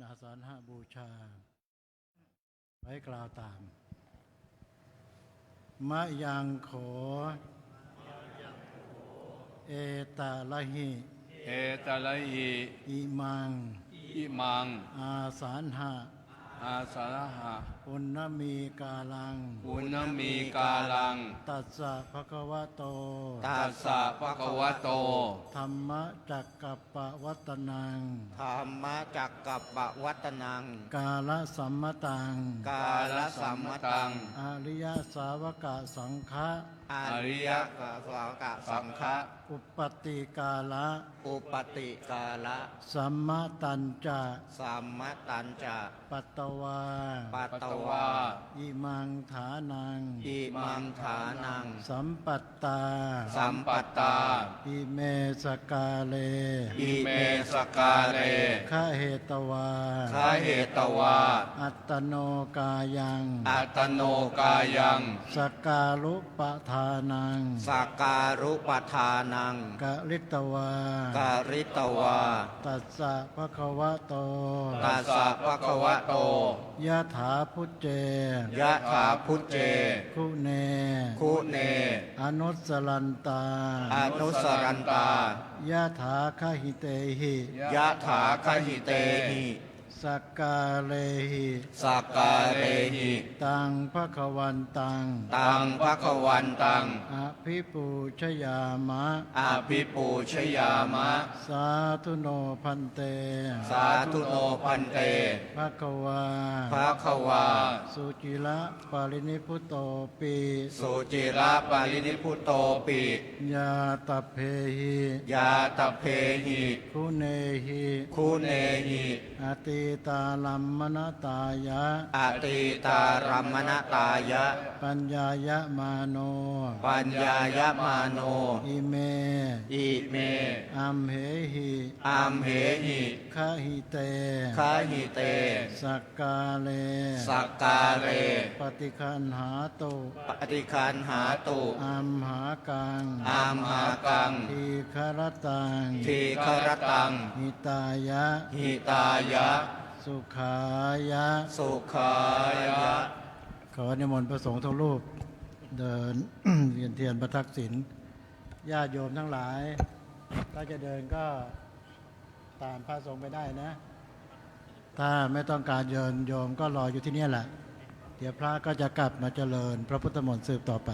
อาสาฬหบูชาไว้กล่าวตามมะยังโขเอตละหิเอตละหิ อิมังอิมัง อาสาฬหะอาสาฬหะ ปุณณมีกาลังปุณณมีกาลัง ตัสสะภะคะวะโตตัสสะภะคะวะโต ธัมมจักกัปปวัตนังธรรมจักกัปปวัตนัง กาลสัมมตัง กาลสัมมตัง อริยสาวกสังฆะอริยสาวกสังฆะ อุปติกาละ อุปติกาละ สัมมตัญจะ สัมมตัญจะ ปัตตวา ปัตตวา อิมังฐานัง อิมังฐานัง สัมปัตตา สัมปัตตา อิเมสกาเล อิเมสกาเล ขะเหตวา คาเหตวา อัตตโนกายัง อัตโนกายัง สกาลุปทานัง สักการุปทานัง กะลิตวา การิตวา ตัสสะภะคะวะโต ตัสสะภะคะวะโต ยะถาพุทเจ ยะถาพุทเจ คุเน คุเน อนุสรันตา อนุสรันตา ยะถาคหิเตหิ ยะถาคหิเตหิ สักกาเลหิ สักกาเรหิ ตังภะคะวันตัง ตังภควันตัง อภิปูชยามะ อภิปูชยามะ สาธุโนพันเต สาธุโนพันเต ภะคะวา ภะคะวา สุจิระปารินิพุตโตปิ สุจิระปารินิพุตโตปิ ยาตเพหิ ยาตเพหิ คุเนหิ คุเนหิ อติตาลัมมนตายะ อติตารัมมณตายะ ปัญญายะมาโน ปัญญายมาโน อิเม อิเม อัมเหหิ อัมเหหิ ขะหิเต คาหิเต สักกาเล สักกาเร ปฏิคันหาตุ ปฏิคันหาตุ อัมหากัง อัมหากัง ทีครตัง ทีครตัง หิตายะ หิตายะ สุขายะ สุขายะ ขอนิมนต์พระสงฆ์ทุกรูปเดิน เวียนเทียนประทักษิณญาติโยมทั้งหลาย ถ้าจะเดินก็ตามพระสงฆ์ไปได้นะ ถ้าไม่ต้องการเดินโยมก็รออยู่ที่นี่แหละ เดี๋ยวพระก็จะกลับมาเจริญพระพุทธมนต์สืบต่อไป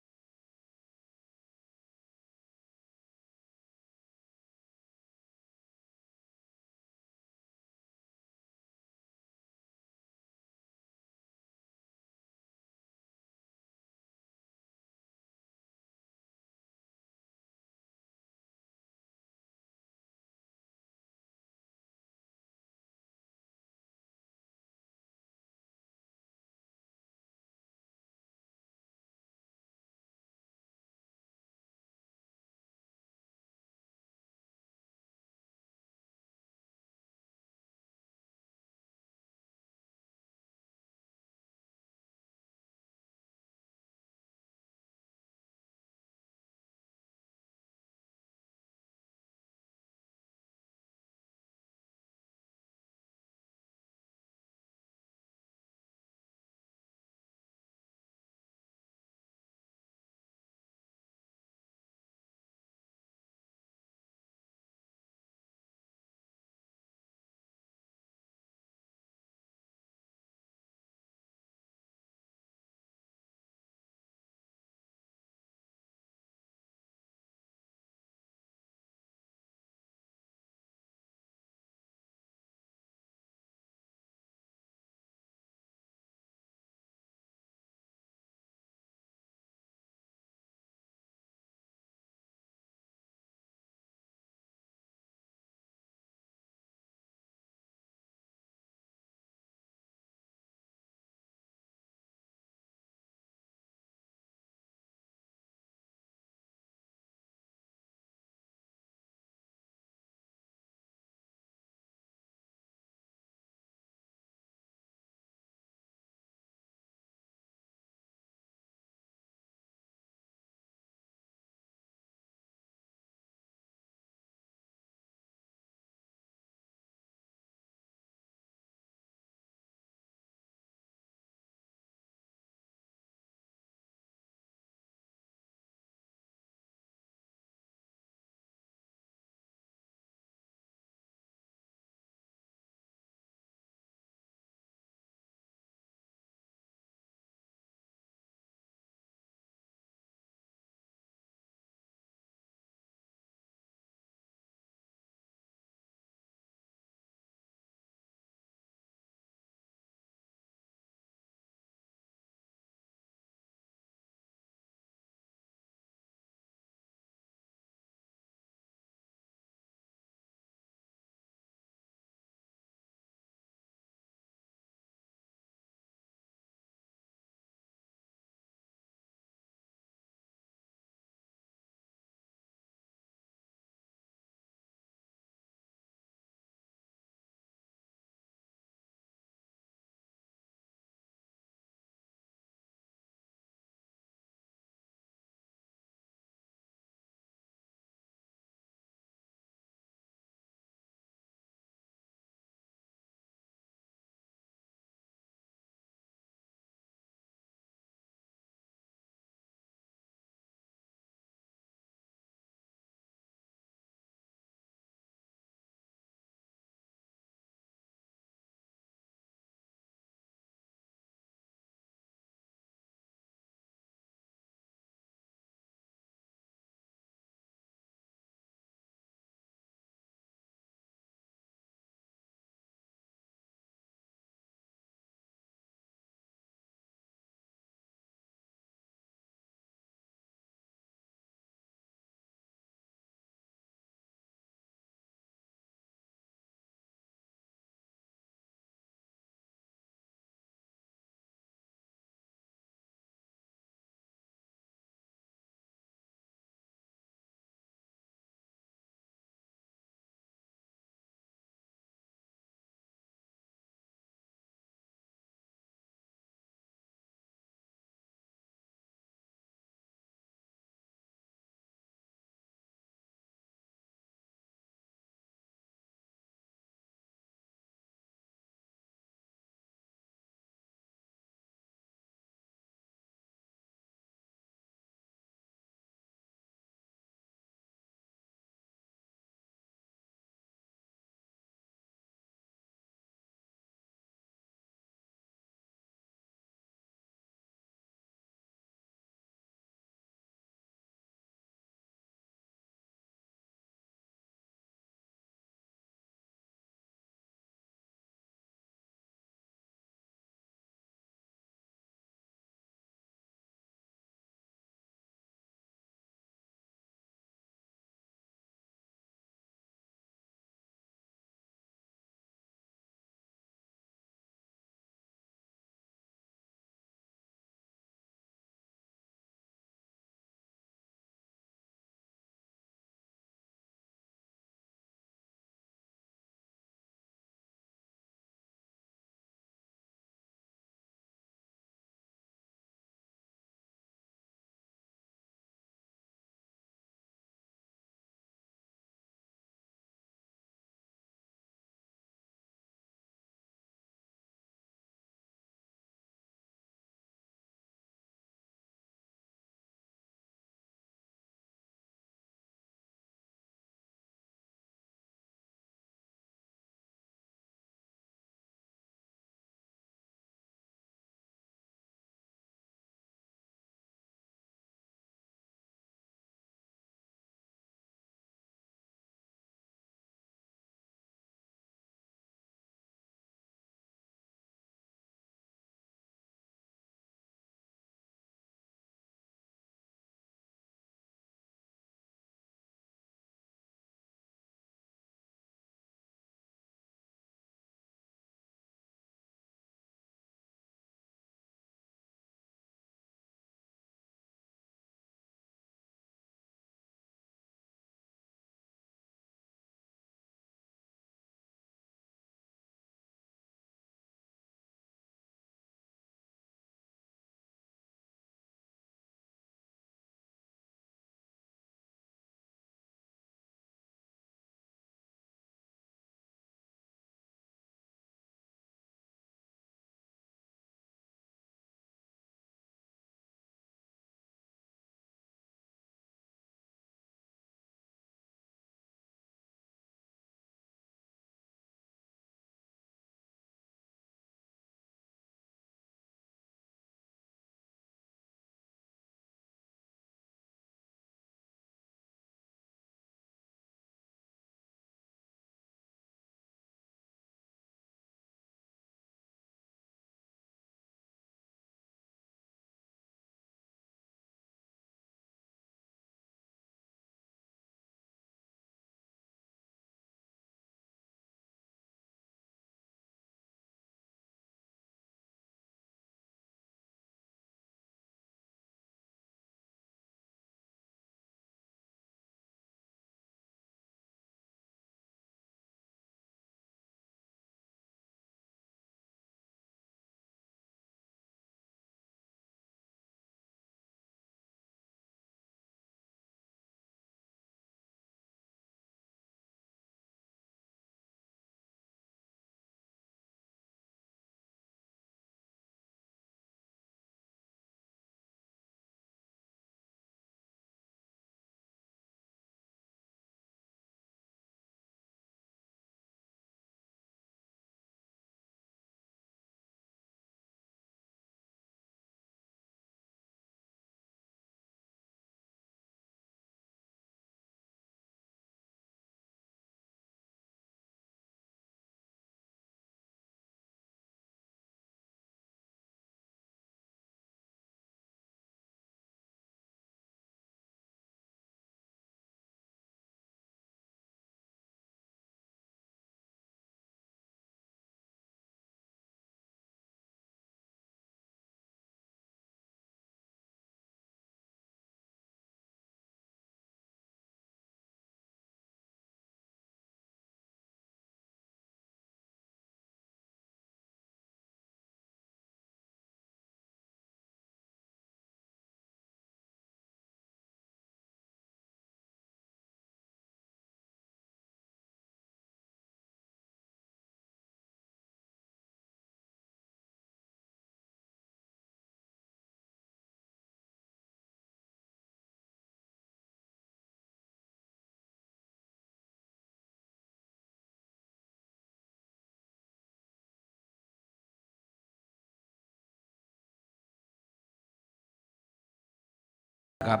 ครับ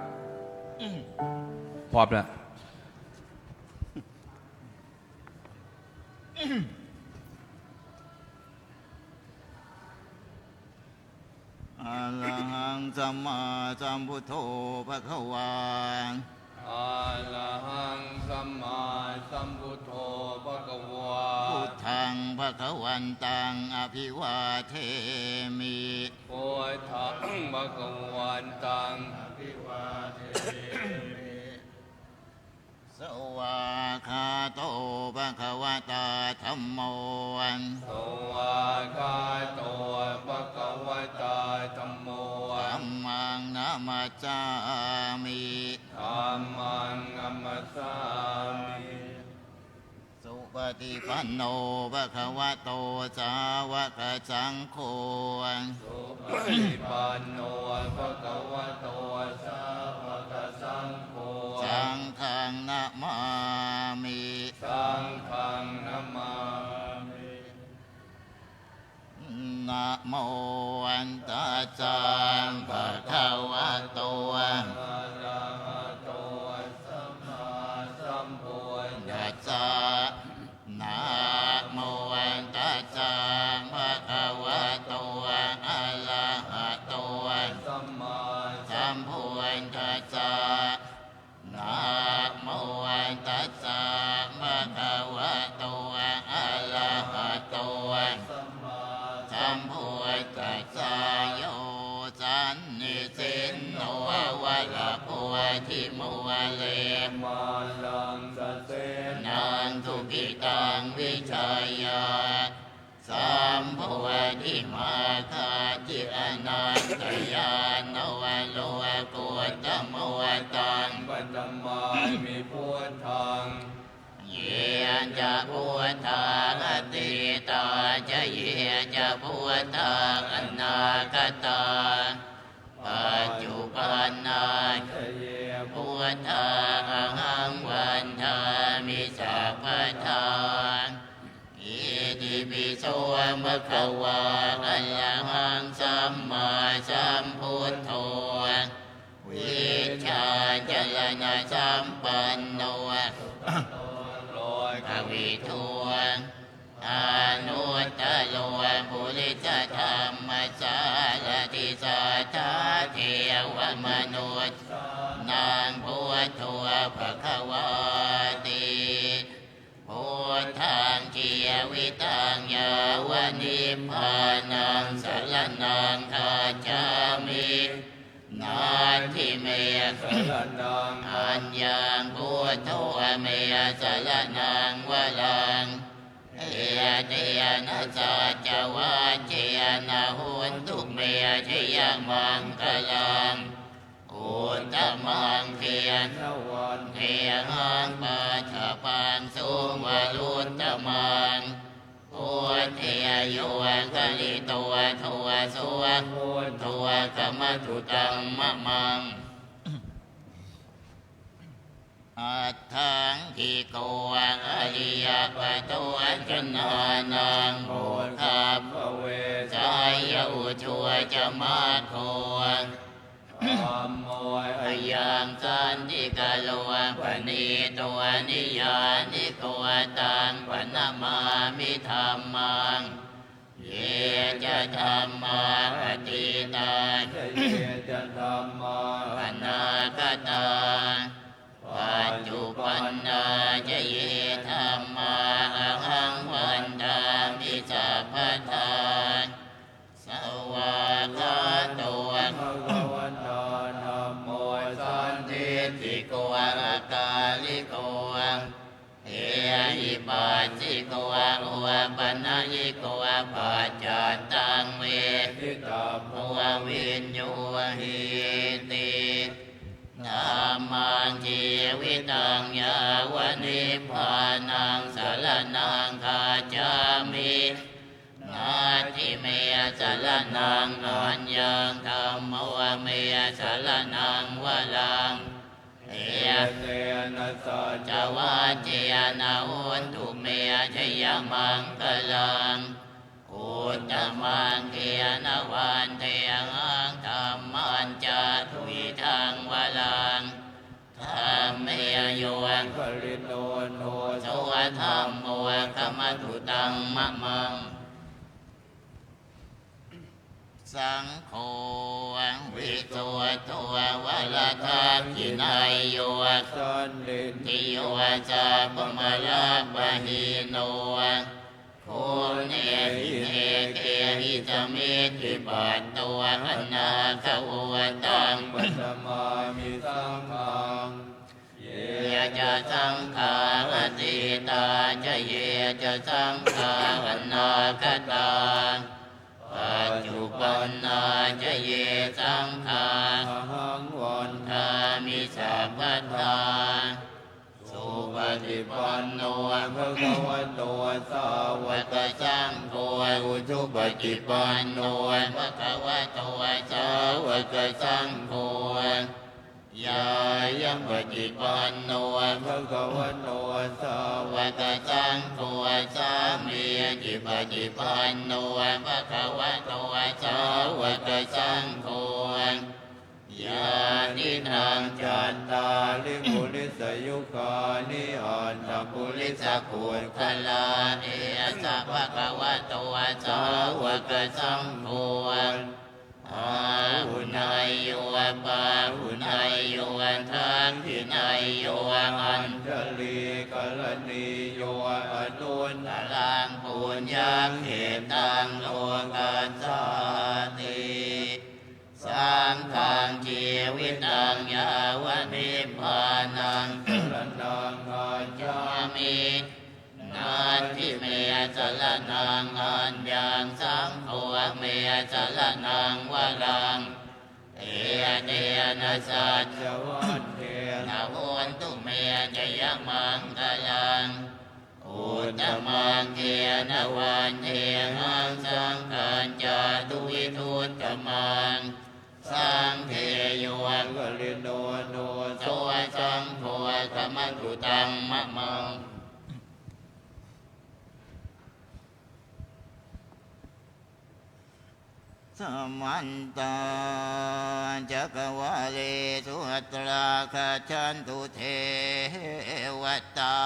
พร้อมแล้ว อะระหังสัมมาสัมพุทโธภะคะวา อะระหังสัมมาสัมพุทโธภะคะวา พุทธังภะคะวันตังอภิวาเทมิ พุทธังภะคะวันตัง สวากขาโตภะคะวะตาธัมโม สวากาโตภะคะวะตาธัมโม ธัมมังนามัสสามิ ธัมมังนัมมัสสามิ สุปฏิปันโนภะคะวะโตสาวกสังโฆ สุปฏิปันโนภะคะวะโตสาวกสังโฆ สังฆังนะมามิ สังฆังนัมมามิ นะโมอันตัสสะภะคะวะโต อะระหะโตสัมมาสัมพุทธั ตั ส ส สะ สะนะโมอันตัสสะภะคะวะโตอะระหะโต สัมมา สัมพุทธัสสะนะโมอันตัสสะภะคะวะโตอะระหะโต สัมพุทธัสสะโยสันนิสินโนวะระโพธิโมเล มาลังสเสน นางทุกิตังวิชัยยาสัมภวทิมาคาจิอนันตยานวโลกุตโมตัง ปัตตมามิพุทธัง เยจะพุทธาอติตาจะเยจะพุทธาอนาคตาปัจจุบันนา เย พุทธาหังวันทามิสัพพทาอิติปิโสมะคะวะอะระหังสัมมาสัมพุทโธวิชาจรณะสัมปันโน โลย อวิทูอนุตตโลปุริสธรรมสารติสัทธาเทวมนุษย์นางพุทโธภควาติพุทธังเจียวิตังยาวนิพพานังสรนังคาจามินาทิเม สรนัง อัญญังพุทโธเมสรนังวรังเอยเตยนะสัจวัจเจนะโหนตุเมชยมังคลังอุตตมังเทียน นวัน เทียหังปัจจปังสุวรุตตมังพุทเทโยกลิตัวทัวสุว พุท ทัวกรรมตุตังมะมัง อัตถังกิโกะอริยปัตโตจนานังโมคัม ภเว สายอุชัวจะมาโค ธัมโม อยังสันติกาโลปณีตัวนิยานิโกตังปนามามิธรรมังเยจะธรรมาอติตา เยจะธัมมา ปนาคตาปัจจุปันนาจะเยธรรมาหังวันดามิสัพพทาสวากขาโต ภะคะวันตาธัมโมสันติ ติโกอากาลิโกเอหิปัสสิโกอุปนัยิโกปัจจตังเว ทิตา ภววินโยหิติธัมมังชีวิตังยาวนิพพานังสรนังคาจามินาทิเมสรนังอัญญังธัมโมเมสรนังวรังเอ เตนะสัจ จวาเจนะโหนตุเมชยมังคลังอุตตมังเกียนวันเทียงธรรมันจะทุยทางวล โย ปริโนโน สวะธรรมโมกมตุตังมะมังสังโฆวิโตตัววะละทักขินายโย สันติ ทิโยจาปมะลาปะหิโนโคเนหิเนเกหิจเมติปัตตวะอนาคโอตัง ปัสมามิสังฆังเย ยะจะสังฆาติตาจะเยจะสังฆานาคตาปัจจุบันนาจะเยสังฆา อหังวัน ทามิสัพพทาสุปฏิปันโน ภะคะวะโตสาว วะ ก กสังโฆอุจุปฏิปันโนภะคะวะโตสาวกสังโฆยายังปฏิปันโน ภะคะวะโตสาว วกสังโฆสามีจิปฏิปันโนภะคะวะโตสาวกสังโฆยานินังจั จั น นตาลิปุริสยุคานิอันตปุ ปุ ริ ริ ส ส กุ กุ ล ลคลาเนสัพพะคะวะโตสาวกสังโฆอาหุนายโยปาหุนายโยทักขินายโยอัน จลีกัลนีโยอนุน ตลังปุญญาเขตังโลกัสสาติสังฆังชีวิตังยาวนิพพานัง สรนังอาจา อามินาทิเมสรนังอัญญังสังโฆเมสรนังวรังเอเดนะสัจ จวันเท นาโหนตุเมจยมังคลังอุตตมังเกณวันเทหังสังฆัญจาตุวิทุตตมังสังเทโย กลิโนโน โสสังโฆกมตุตังมะมังสมันตาจักวาเลสุอัตราคาชันตุเทวตา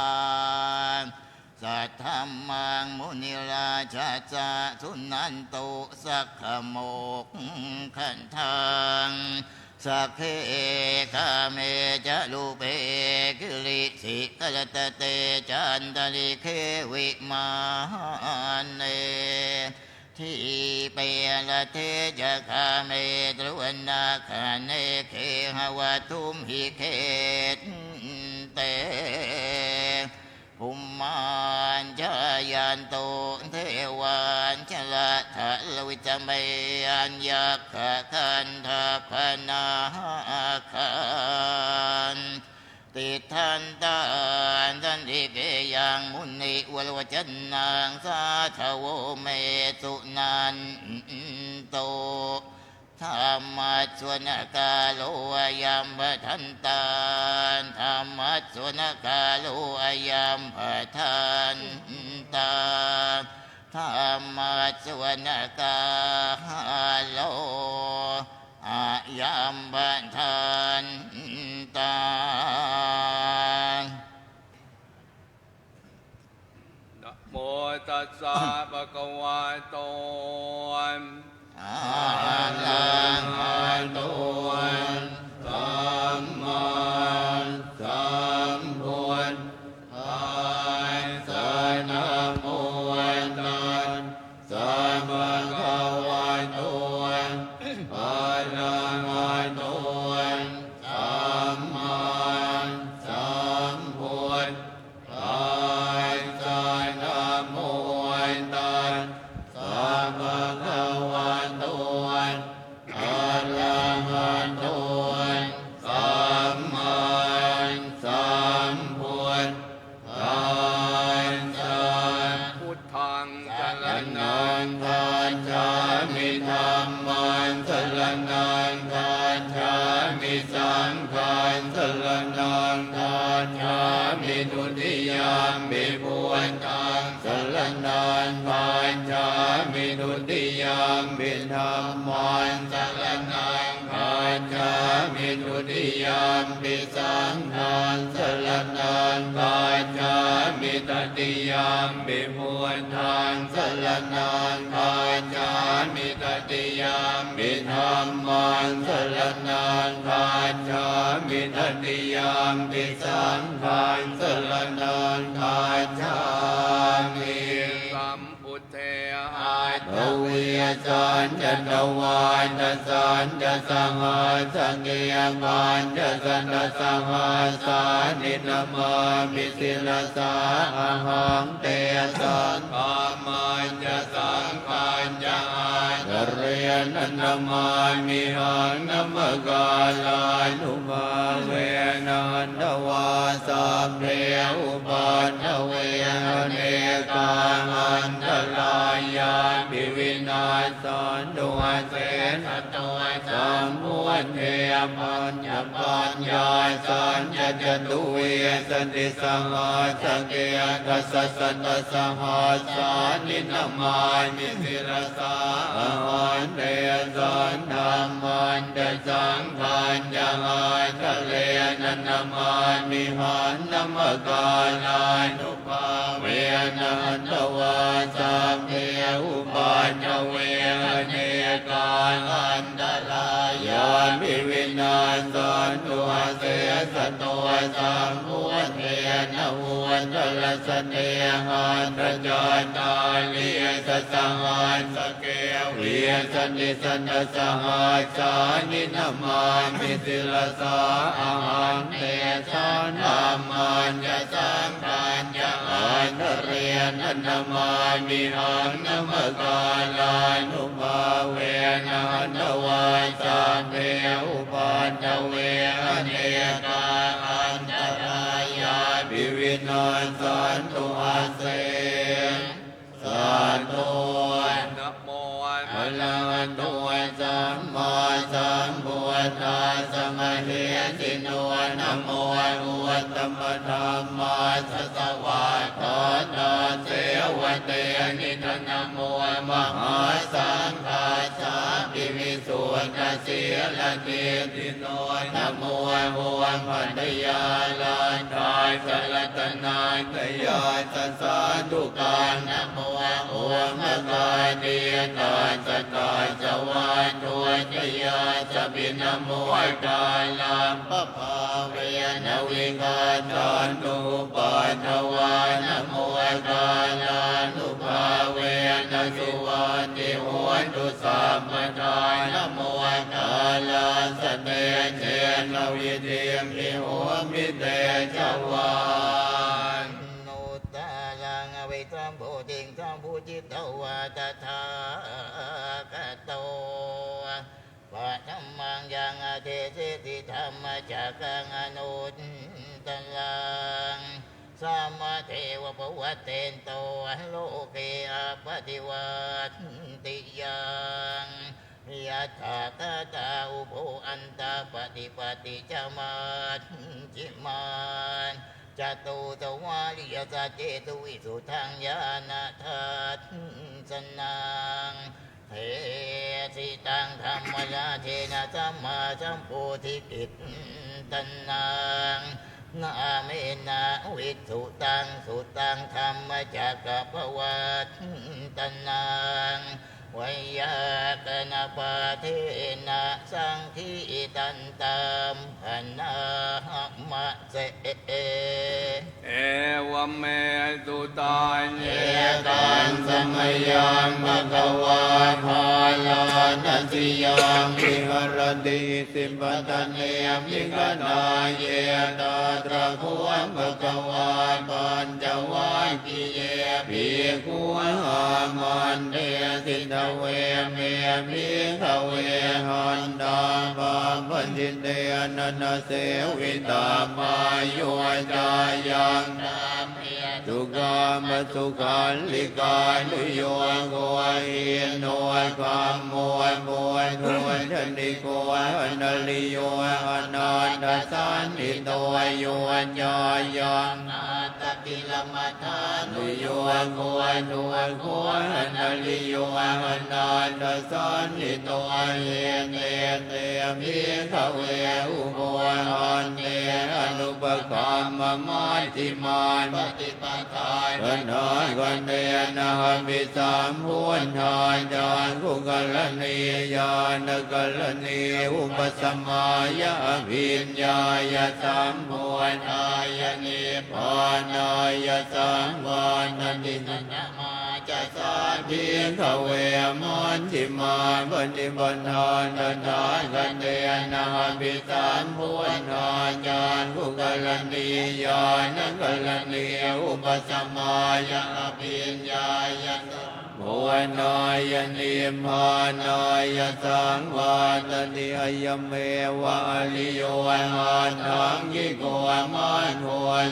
สัทธัมมังมุนิราชาจาสุนันตุสักขโมกขันธังสักเคกาเมจะลูเปกิริสิกลตเตจันตลิเควิมานเนทีเปละเทจะคาเมตรวันนาคาเนเคหวทุมหิเคตเตภูมันจายันโตเทวันชละทะลวิจเมยัญยักขะคันทาพนาคันติทันตานทันติเกยังมุนิวลวจันนางสาทโวเมสุนันโตธรรมะสวนกาโลยัมปะทันตานธรรมะสวนกาโลยัมปะทันตานธรรมะสวนกาโลยัมปะทันตาน นะโมตัสสะภะคะวะโต อะระหังตุสัมมาสัมพุทธัสสะนะโมตัสสะภะคะวะโตอะระหังตุสัมมาสัมพุทธัสสะนะโมตัสสะภะคะวะโตอะระหังตุสัมมาสัมพุทธัสสะ พุทธังสร นั ณัง งคัจฉามิธัมมังสรณังคัจฉามิสังฆังสรณังคัจฉามิทุติยามปิพุทธังสรณังคัจฉามิทุติยามปิธัมมังสรณังคัจฉา มิทุติยามปิสังฆังสรณังคัจฉามิตติยามปิพุทธังสรณังคัจฉามิตติยามปิธัมมังสรณังคัจฉามิตติยามปิสังฆังสรณังคัจฉามิ สัมพุทเท อาตวิยสันจะตวานจะสันจะสังหาสังเกียงานจะสันจะสังหาสานินามามิสิลสาอาหังเตสังฆามันจะสังฆัญจะอาเรียนนามามิหังนมกาลานุมาเวนันทวาสัพเพอุปันทเวเนกาอันตรายาภิวินาศสันตุเสนตัวสัมพุทเทปัญญปัญญาสัญญจตุเวสันติสังหาสังเกกัสสะสันตสังหาสานินามามิสิรสาอาหันเตสันธรรมันเตสังขัญญาทะเลนันนามามิหันนมกาลานุภาเวนันทวาสัพเพอุปันทเวเนกาอันตรายาภิวินาศสันตุเสสตัวสัมพุทเทนะวันตละสเนหันตจตาลิสสังหันสเกวิสันติสันตสหัสสานินามามิสิลสาอาหังเตสันธรรมันจะสังขัญญาอันเรียนนามามิหังนมกาลานุภาเวนันทวาสัพเพอุปันทเวเนกาอันตรายาภิวินาศสันตุอาเสสันตุ นะโม พลังตัวสัมมาสัมพุทธัสสะมะเทสิโนนะโมอุตตมธรรมาสัสสะวะโตนะเสวะเตนิทนะโมมหาสังฆาสาภิวิสุทธสีลเกติโนนะโมหัวพันธยาลานทายสลัตนาตยาสัสสาทุกานะโมหัวมะกาเดียตาสตาสวาทุจยาสปินะโมกาลัมปภาเวนวิกาตันตุปัฏฐวานะโมกาลานุภาเวนสุวัติโหตุสัมปทานะโมกาลาสเตเจนวิเทียมพิโหมิเตจวานนุตตาลังเวทัมโพธิงทัมภูจิตตวาตถาคโตปัทมังยังเทเสติธรรมจักขังอนุตตลังสัมมาเทวะปวัตเตนโตโลเกอปฏิวัติยังยัตถาตตาอุโภอันตาปฏิปติจามาจิมันจตุตวาริยสัจเจตุวิสุทังญาณทัสสนังเทสิตังธรรมยาเทนะสัมมาสัมโพธิกิตตันนังนาเมนะวิสุตังสุตังธรรมจักรพวัตตันนังวยากนปาเทนะสังคีตันตามพันนาหมะเสเอวเมตุตาเย เอกันสมัยยังภะคะวาภาลานัสิยังวิหรติสิปตะเนมิกนาเยตาตระโคภะคะวาปัญจวัคคีเยภิกขุอามันเตสิทเวเมภิกขเวหันตาปะปัญจิเตอนันเสวิตามายุจายังสุขามสุขันลิกานุโยโกอินโนความโมโมโนชนิโกอนัลลิโยอนันตสันนิโตโยญายัง ตกิลมัฏฐานุ นิ โย โยโกนุโกนาลิโยอนาตสันนิโตเยเตเตมิขเวอุโบหันเตอนุปกามมัตติมาน ปฏิปทา กันนอนกันเดนะมิสามพุทธาจารกุกลนียานกัลนีอุปสมายะวิญญาณสัมพุทธายะนิพพานายะสังวานันติ นะมาจะสา พิขเวมันติมาปฏิบัติทานทานกันเดนะมิสามพุทธาจารกุกลนียานกัลนีอุปสมายะ ปิญญาญา โมนายนิมพานายสังวาตติอยเมวะอริโยหันทังกิโกมันโห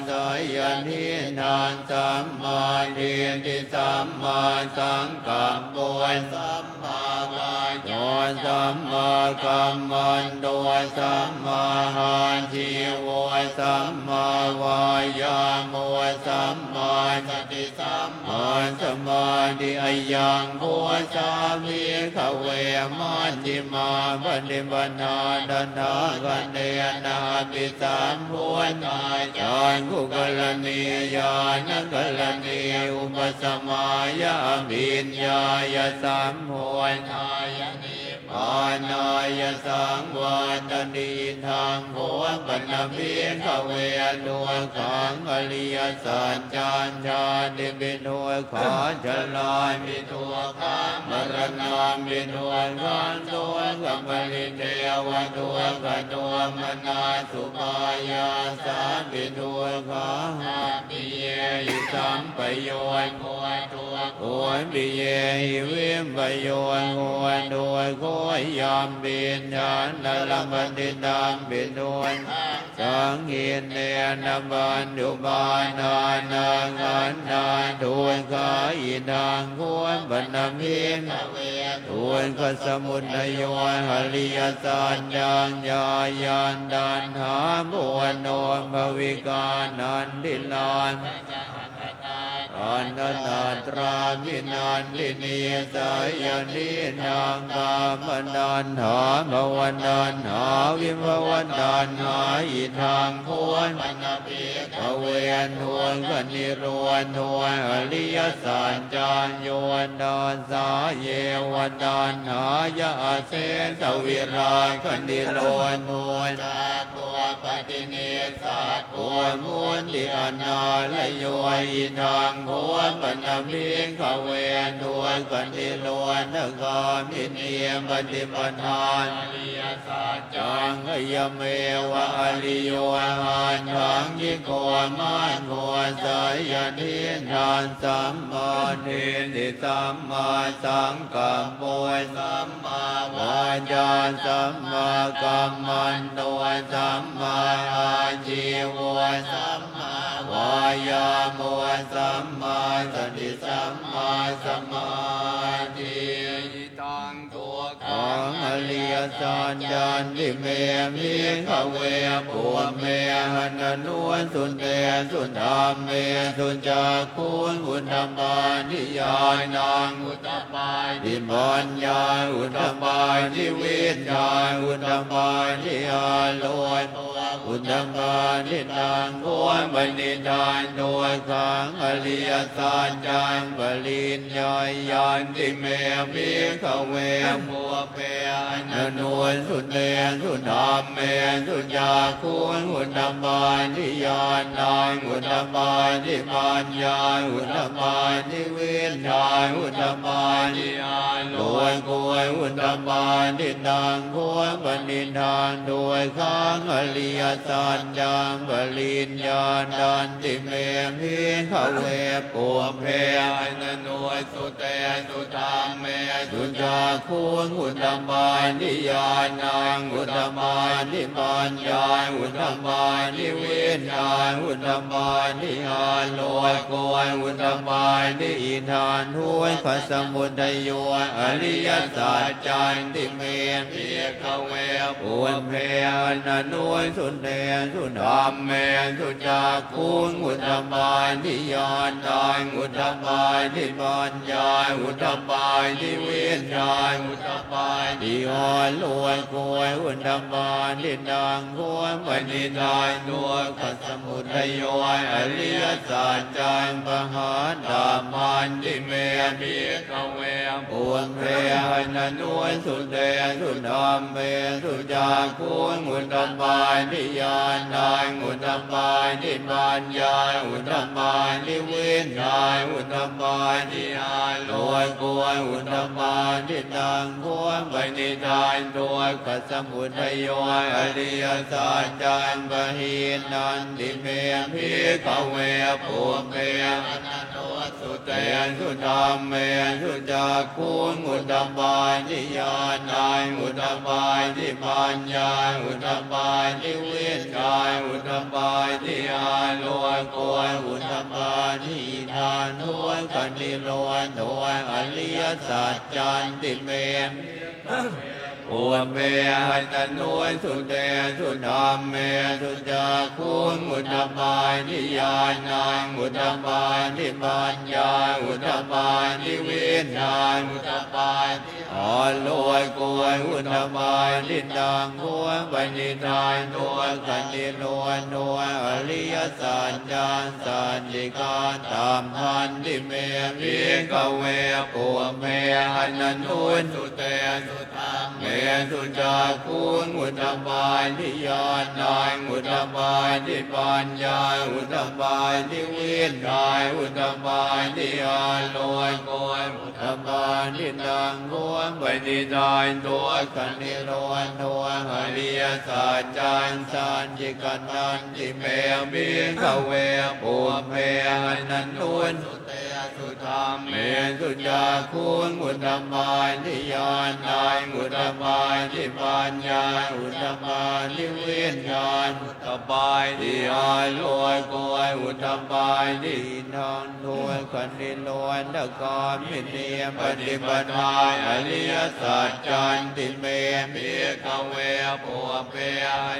สายนินานสัมมาเดียติสัมมาสังกัปปะสัมมาวายโยสัมมากัมมันโตสัมมาหาชีวสัมมาวายาโมสัมมาสติสัมมาสมาธิยังโพสามีขเวมันติมาปฏิบัตินาดันทากันเดนาปิสามพุทธาจารกุกลนียานกัลนีอุปสมายะวิญญาณสัมพุทธายะนิพพานายสังวาตนีทางโพปัญญาขเวตัวขังอริยสัจจานชาติปิโนขาชลามิตัวข้ามรณามิตัวขันตัวกัมปริเทวตัวกตัวมนาสุปายาสาปิตัวขาปิเยหิสัมปโยนโกตัวโกปิเยหิวิมปโยนโกตัวโกยามปิญญาณลัมปติตามปิโนนสังเหินเนนบันดุบานานังอันนาทุนขาอินังควรบรรณมินทุนขสมุทโยหริยสัญญาญญายันดันหาบุญโนภวิกานันติลานอันนาตรามินันตินีสายนินางกามนันหาภวันนันหาวิภวันนันหาอิทางควรภเวนทวนกนิโรนทวนอริยสัจจานโยนดานสาเยวันนันหายาเสสวิราคนิโรนทวนตัวปฏิเนสัต โอมุนติอนาลโยอิทางโหปัญญมิงขเวนทวนกันติโลนกามิเนียปฏิปทานอริยสัจจังยเมวะอริโยหันทังยิโกมันโกสายนิทานสัมมาเทติสัมมาสังกัปปะสัมมาวาจาสัมมากัมมันโตสัมมาอาชีวสัมมาวายาโมสัมมาสติสัมมาสมาธิตังตัวของอริยสัจจันติเมมิขเวปุเมหันนวสุนเตสุนธรรมเมสุนจักคุณอุตตปานิยายนางอุตตปานิปัญญาอุตตปานิวิญญาอุตตปานิอาโลยอุตตปานิตังโกปณิธานโดยขังอริยสัจจังปริญญายันติเมมิขเวมัวเปนนวลสุเตสุธรรมเมสุจาคุณอุตตปานิญาณังอุตตปานิปัญญาอุตตปานิวิญญาอุตตปานิอาโลยโกยอุตตปานิตังโกปณิธานโดยขังอริยสัจจังปริญญาณันติเมมิขเวปุเพนนวลสุเตสุธรรมเมสุจาคุณอุตต มานิญาณังอุตตมานิปัญญาอุตตมานิวิญญาณอุตตมานิอาโลยโกยอุตตมานิอินทานห้วยพระสมุทัยโยอริยสัจจันติเมเพียกเวปุญเพนันนุยสุนเทสุนามเมสุจักขุงอุตตมานิญาณังอุตตมานิปัญญาอุตตมานิวิญญาณอุตตมานิอาโลยโกยอุตตมานิดังห้วยปณิธานด้วยพระสมุทัยโยอริยสัจจังปหาดามันติเมเพียกเวปุญเพนันนุยสุเตสุนามเมสุจักขุงอุตตมานิญาณังอุตตมานิปัญญาอุตตมานิวิญญาณอุตตมานิอาโลยโกยอุตตมานิดังห้วยปณิธานด้วยพระสมุทัยโยอริยสัจจังปหินันติเมพิกเวปุเพนันโนสุเตสุธรรมเมสุจักขุงอุตตมานิญาณังอุตตมานิปัญญาอุตตมานิวิญญาณอุตตมานิอาโลยโกยอุตตมานิทานห้วยกันนิโรธโดยอริยสัจจันติเมปุญเพนันนุยสุเตสุธรรมเมสุจักขุงอุตตมานิญาณังอุตตมานิปัญญาอุตตมานิวิญญาณอุตตมาอาโลยโกยอุตตมานิดังห้วยปณิธานด้วยกันนิโรธโดยอริยสัจจังสันติการตามพันติเมพิกเวปุญเพนันนุยสุเตสุธรรมเมสุจักขุงอุตตมานิญาณังอุตตมานิปัญญาอุตตมานิวิญญาณอุตตมานิอาโลยโกยอุตตมานิดังห้วยปณิธานด้วยกันนิโรธโดยอริยสัจจังสันติกันนันติเมพิกเวปุญเพนันนุยสุเตสุธรรมเมสุจักขุงอุตตมานิญาณังอุตตมานิปัญญาอุตตมานิวิญญาณอุตตมานิอาโลยโกยอุตตมานิทานด้วยกันนิโรธกามิเนียปฏิปทาอริยสัจจันติเมพิกเวปุญเพ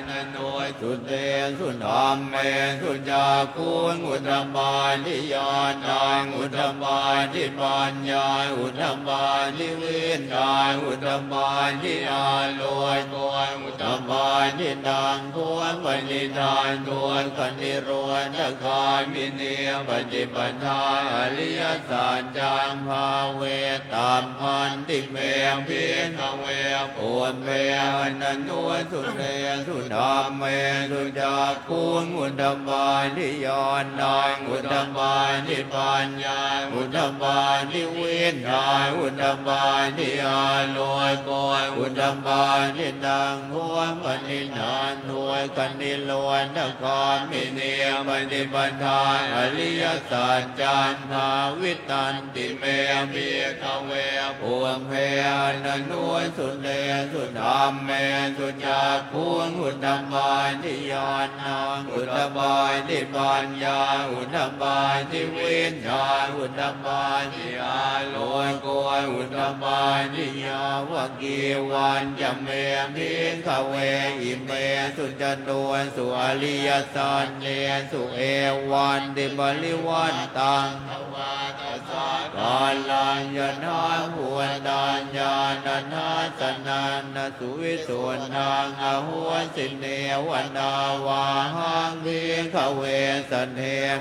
นันนุยสุเตสุธรรมเมสุจักขุงอุตตมานิญาณังอุตตมานิปัญญาอุตตมานิวิญญาณอุตตมานิอาโลยโกยอุตตมานิดังห้วยปณิธานด้วยกันนิโรธกามิเนียปฏิปทาอริยสัจจังภาเวตามพันติเมพิกเวปุญเพนันนุยสุเตสุธรรมเมสุจักขุงอุตตมานิญาณังอุตตมานิปัญญาอุตตมานิวิญญาณอุตตมานิอาโลยโกยอุตตมานิดังห้วยปณิธานด้วยกันนิโรธกามิเนียปฏิปทาอริยสัจจันภาวิตันติเมพิกเวปุญเพนันนุยสุเตสุธรรมเมสุจักขุงอุตตมานิญาณังอุตตมานิปัญญาอุตตมานิวิญญาณอุตตมานิอาโลยโกยอุตตมานิยาวกีวันจะเมพิกเวอิเมสุจตุสุอริยสัจเนสุเอวันติบริวันตังกาลัญญนาหัวดัญญาณนาสนันสุวิสุนังอหัวสิเนวันนาวาหังพิกเวสันเทม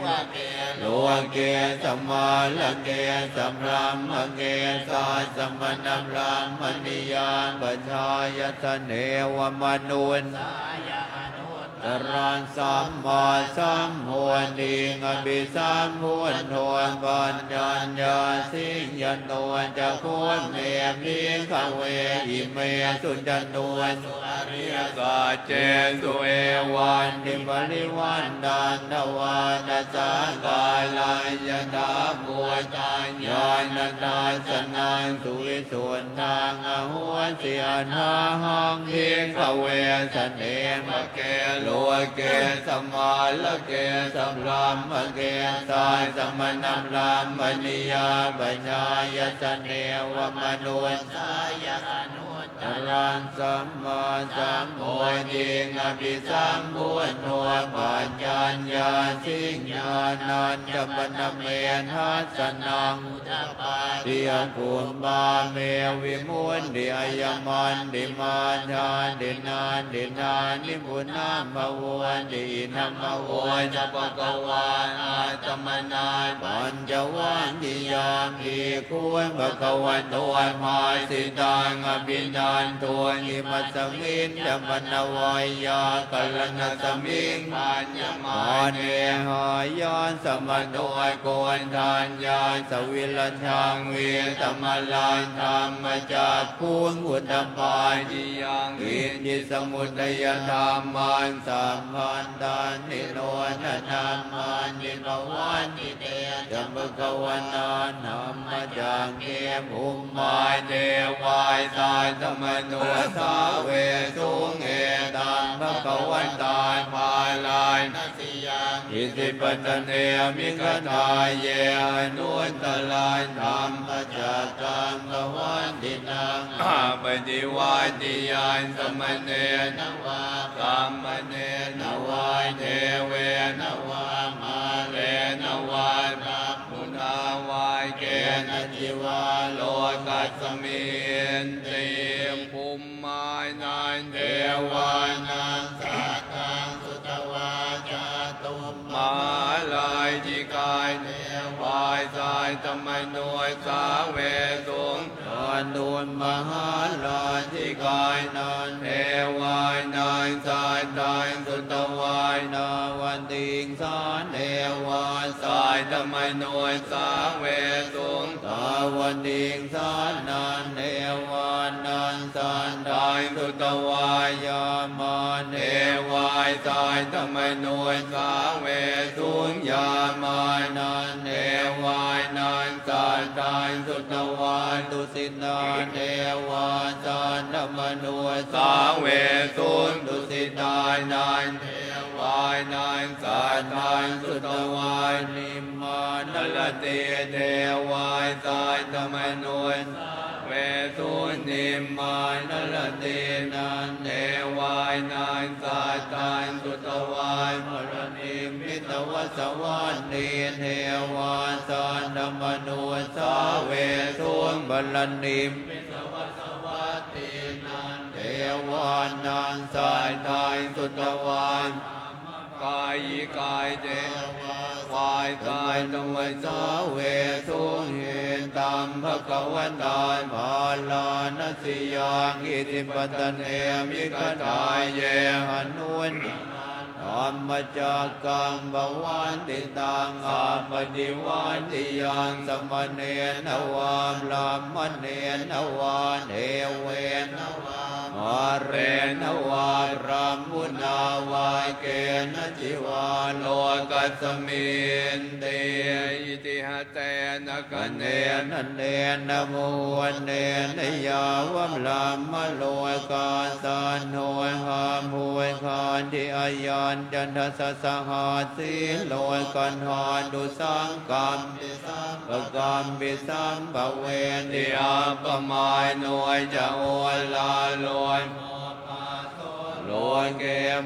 โลเกสมาลเกสัมรัมเกสาสมณัมรัมมณิยานปัญญายตเนวมนุนตรังสัมมาสัมโพธิงอภิสัมโพธิโทปัญญาญาสิงยันโตจะโคเมพิขเวอิเมสุจันโตสุอริยสัจเจสุเอวันติปริวันดานทวานัสสกาย ลายตาบัวตายานตาสนานสุวิสุนทางอหัวเสียนาหังเพียงเวสเนมเกโลเกสมาลเกสัมรามเกสายสมณัมรามณิยาปัญญายสเนวมนุสายอนุตตรังสัมมาสัมโพธิงอภิสัมพุทโธปัญญาญาสิงญาณัญจปนเมทัสสนังอุตปาทิยภูมิบาเมวิมุตติอายมันติมาทานดินาดินานิพุนาภวันตินัมภวันจะปะกวาอาตมนาปัญจวันติยามภิกขุปะกวันโตมาสิตังอภินันโทนิมัสสมินจะปนวายากัลลนะสมิงปัญญมาเนหายานสมโนโกนทานญาสวิลชังเวตมลานธรรมจากภูนอุตปาจิยังอินยิสมุทัยธรรมันสัมพันธานิโนนธรรมันนิภวันติเตจัมปะกวันนานธรรมจากเกภูมิมาเทวายตายธรรมโนสาเวสุงเอตังภะคะวันตายภาลายนัสยังอิติปัตเนมิขทายเยอนุตตลายธรรมจักกังภวันตินังปฏิวัติยานสมเนนวากัมมเนนวาเทเวนวามาเลนวารัพพุนาวายเกณจิวาโลกัสมินติภูมิมานันเทวานังสัตตังสุตวาจาตุมมาลายจิกายเทวายสายธรรมโนสาเวสุงตอนดุลมหาลาจิกายนันเทวายนันสายตายสุตวายนาวันติงสานเทวาสายธรรมโนสาเวสุงตาวันติงสานนันเทวานันสานตายสุตวายามาเทวายสายธรรมโนสาเวสุงยามานันเทวายนันสานตายสุตวาตุสินาเทวาสานธรรมโนสาเวสุงตุสิตายนันเทวายนันสานตายสุตวานิมมานลเตเทวายสายธรรมโนเวสุนิมมานลเตนันเทวายนันสานตายสุตวามรณิมิตวสวันเนเทวาสานธรรมโนสาเวสุงบลนิมมิตวสวัตตินันเทวานันสานตายสุตวานกายกายเทวายกายตวัยสาเวสุงเห็นตามภะคะวันตายภาลานัสยังอิติปัตเนมิขทายเยหนุนธรรมจักกังภวันติตังอาปฏิวันติยังสมเนนวามลามเนนวาเทเวนวามาเรนวารัมมุนาวายเกณจิวาโลกัสมินเตอิติหะเตนะกันเนนเนนโมวันเนนยาวมลามโลกาสานโนหามหวยคานที่อายันจันทสสหัสสีโลกันหาดุสังกรรมปะกรรมปิสัมภเวนิอาปมายโนยจะโอลาโลยโลเก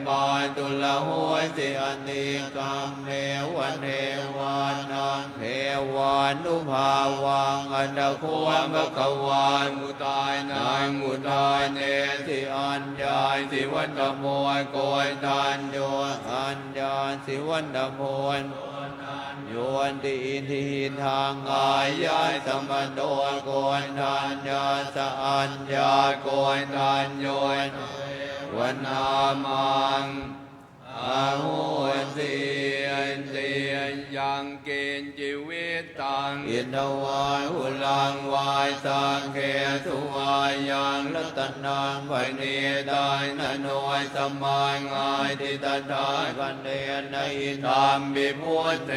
บาตุละหัวสิอนิกรรมเมวันเทวานังเทวานุภาวังอันดาควมะกวานมุตายนางมุตายเนสิอัญญาสิวันตโมยโกยทานโยอัญญาสิวันตโมยโยนติอินทิทางอายายสมโดโกยทานยาสะอัญญาโกยทานโยนวันนามังอาหุสีอันติ ยังเกณฑ์ชีวิตตังอินทวายอุลังวายสังเกสุวายยังรัตนังไวเนตายนโนยสมัยงายทิตถากันเดนในตามบิพุทเท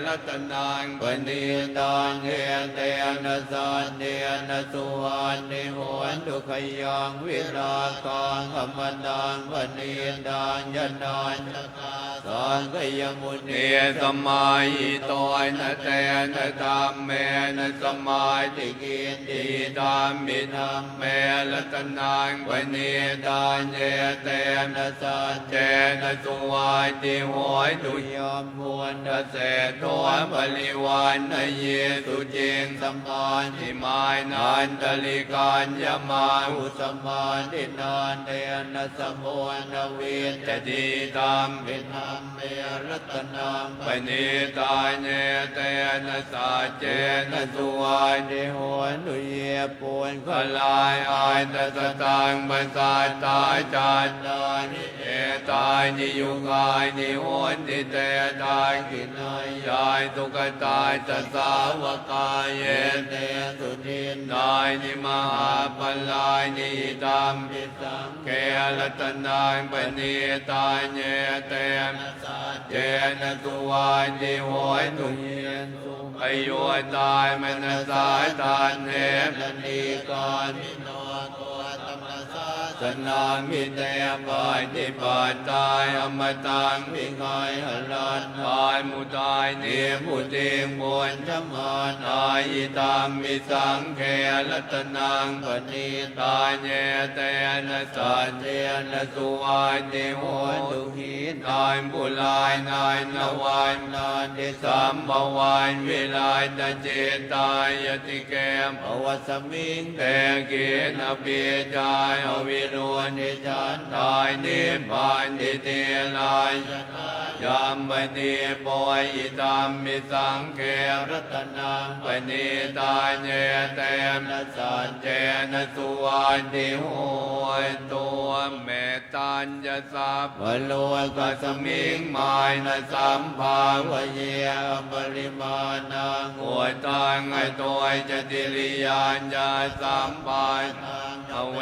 รัตนังไวเนตานเฮเตนะสันเนนะสุวรรณิโหนตุขยังวิราคังอมตังไวเนตานยนานสังกยมุนีสมัยตอยนะเตนะธรรมเมนะสมัยติกินติธรรมมิธรรมเมรัตนังไวเนตานเยเตนะสัจเจนะสุวายติโหยตุยมมวลเสตัวบริวารนเยสุเจงสัมมาทิมายนันตลิกานยมาอุสมาทินานเตนะสมุนเวทติธรรมมิธรรมเมรัตนังไวเนตานเยเตนะสัจเจนะสุวายติโหยตุเยปุญขลายอายตสตังปัสสัตตาจันตานิเอตานิยุกายนิโหติเตตากินายยายตุกตาจัสสาวกายเยเตสุทินนายนิมหาปลายนิธรรมปิสังเกรัตนังปณิตาเยเตนะสัจเจนะสุวายติโหยตุเยสุอายุตายมนัสสาทานเนปณิกรมิโนโกตัมสาสนามิเตปายติปาตายอมตังมิกายหลันตายมุตายเนมุติมวลธรรมานายตามมิสังเขรัตนังปณิตาเยเตนะสัจเจนะสุวายติโหตุหินายบุลายนายนวายนานเดสัมภวายวิลายตเจตายติเกมอวสมิงเตเกนเปียจายอวิโรนิจันตายนิพพานติเตลายยามปฏิปอยอิตามมิสังเขรัตนังปณิตาเยเตนะสัจเจนะสุวาติโหยตัวเมตัญญสัพพโลกสมิงมายนะสัมภาวเยปริมาณังโอตังไอตัวจะติริยานยาสัมปาอเว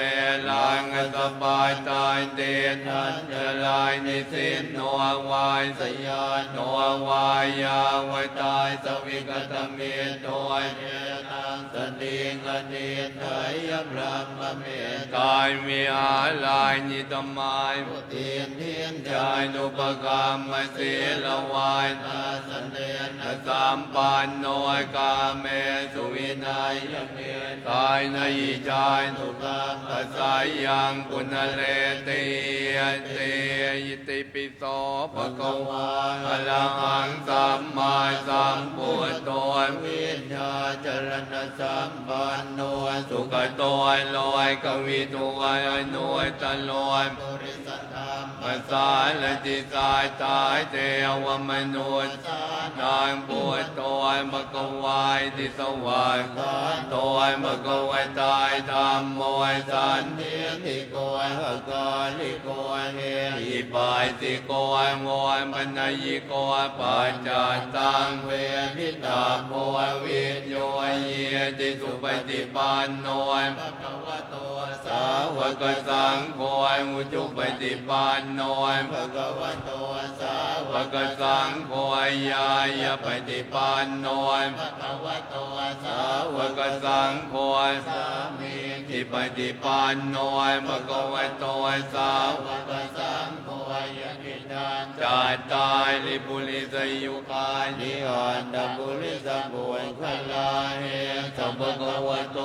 ลังสบายตายเดนันจะลายในสิ้นโนวายสยานโนวายาวตายสวิกตเมตอยเนตังสติงอเนตยพระมเมตายมีอาลายนิตมายพุตินเทียนใจนุปกรรมศีลวายนาสเนนะสัมปันโนกาเมสุวินัยเมตายในใจทุกขังอาศัยยังปุณเลติเตยิติปิโสภะคะวะอะระหังสัมมาสัมพุทโธวิญญาจรณะสัมปันโนสุขโตลอยกวิโตอนุตโลปุริสธรรมภาษาลติสายตายเทวมนุษย์นางพุทโธมะกวายติสวากขาโตมะกวายตายธรรมโมสันเทติโกหกาลิโกเฮอิปายติโกโมปัญญิโกปัจจตังเวทิตาโมวิญโยเยติสุปฏิปันโนภะคะวะโตสาวกสังโฆอุจุปฏิปันโนภะคะวะโตสาวกสังโฆยายาปฏิปันโนภะคะวะโตสาวกสังโฆสามีทิปฏิปันโนภะคะวะโตสาวกสังโฆยะตินันจัตตาลิปุริสยุคานิอันตปุริสบุญขลาเหสัมภะคะวะโต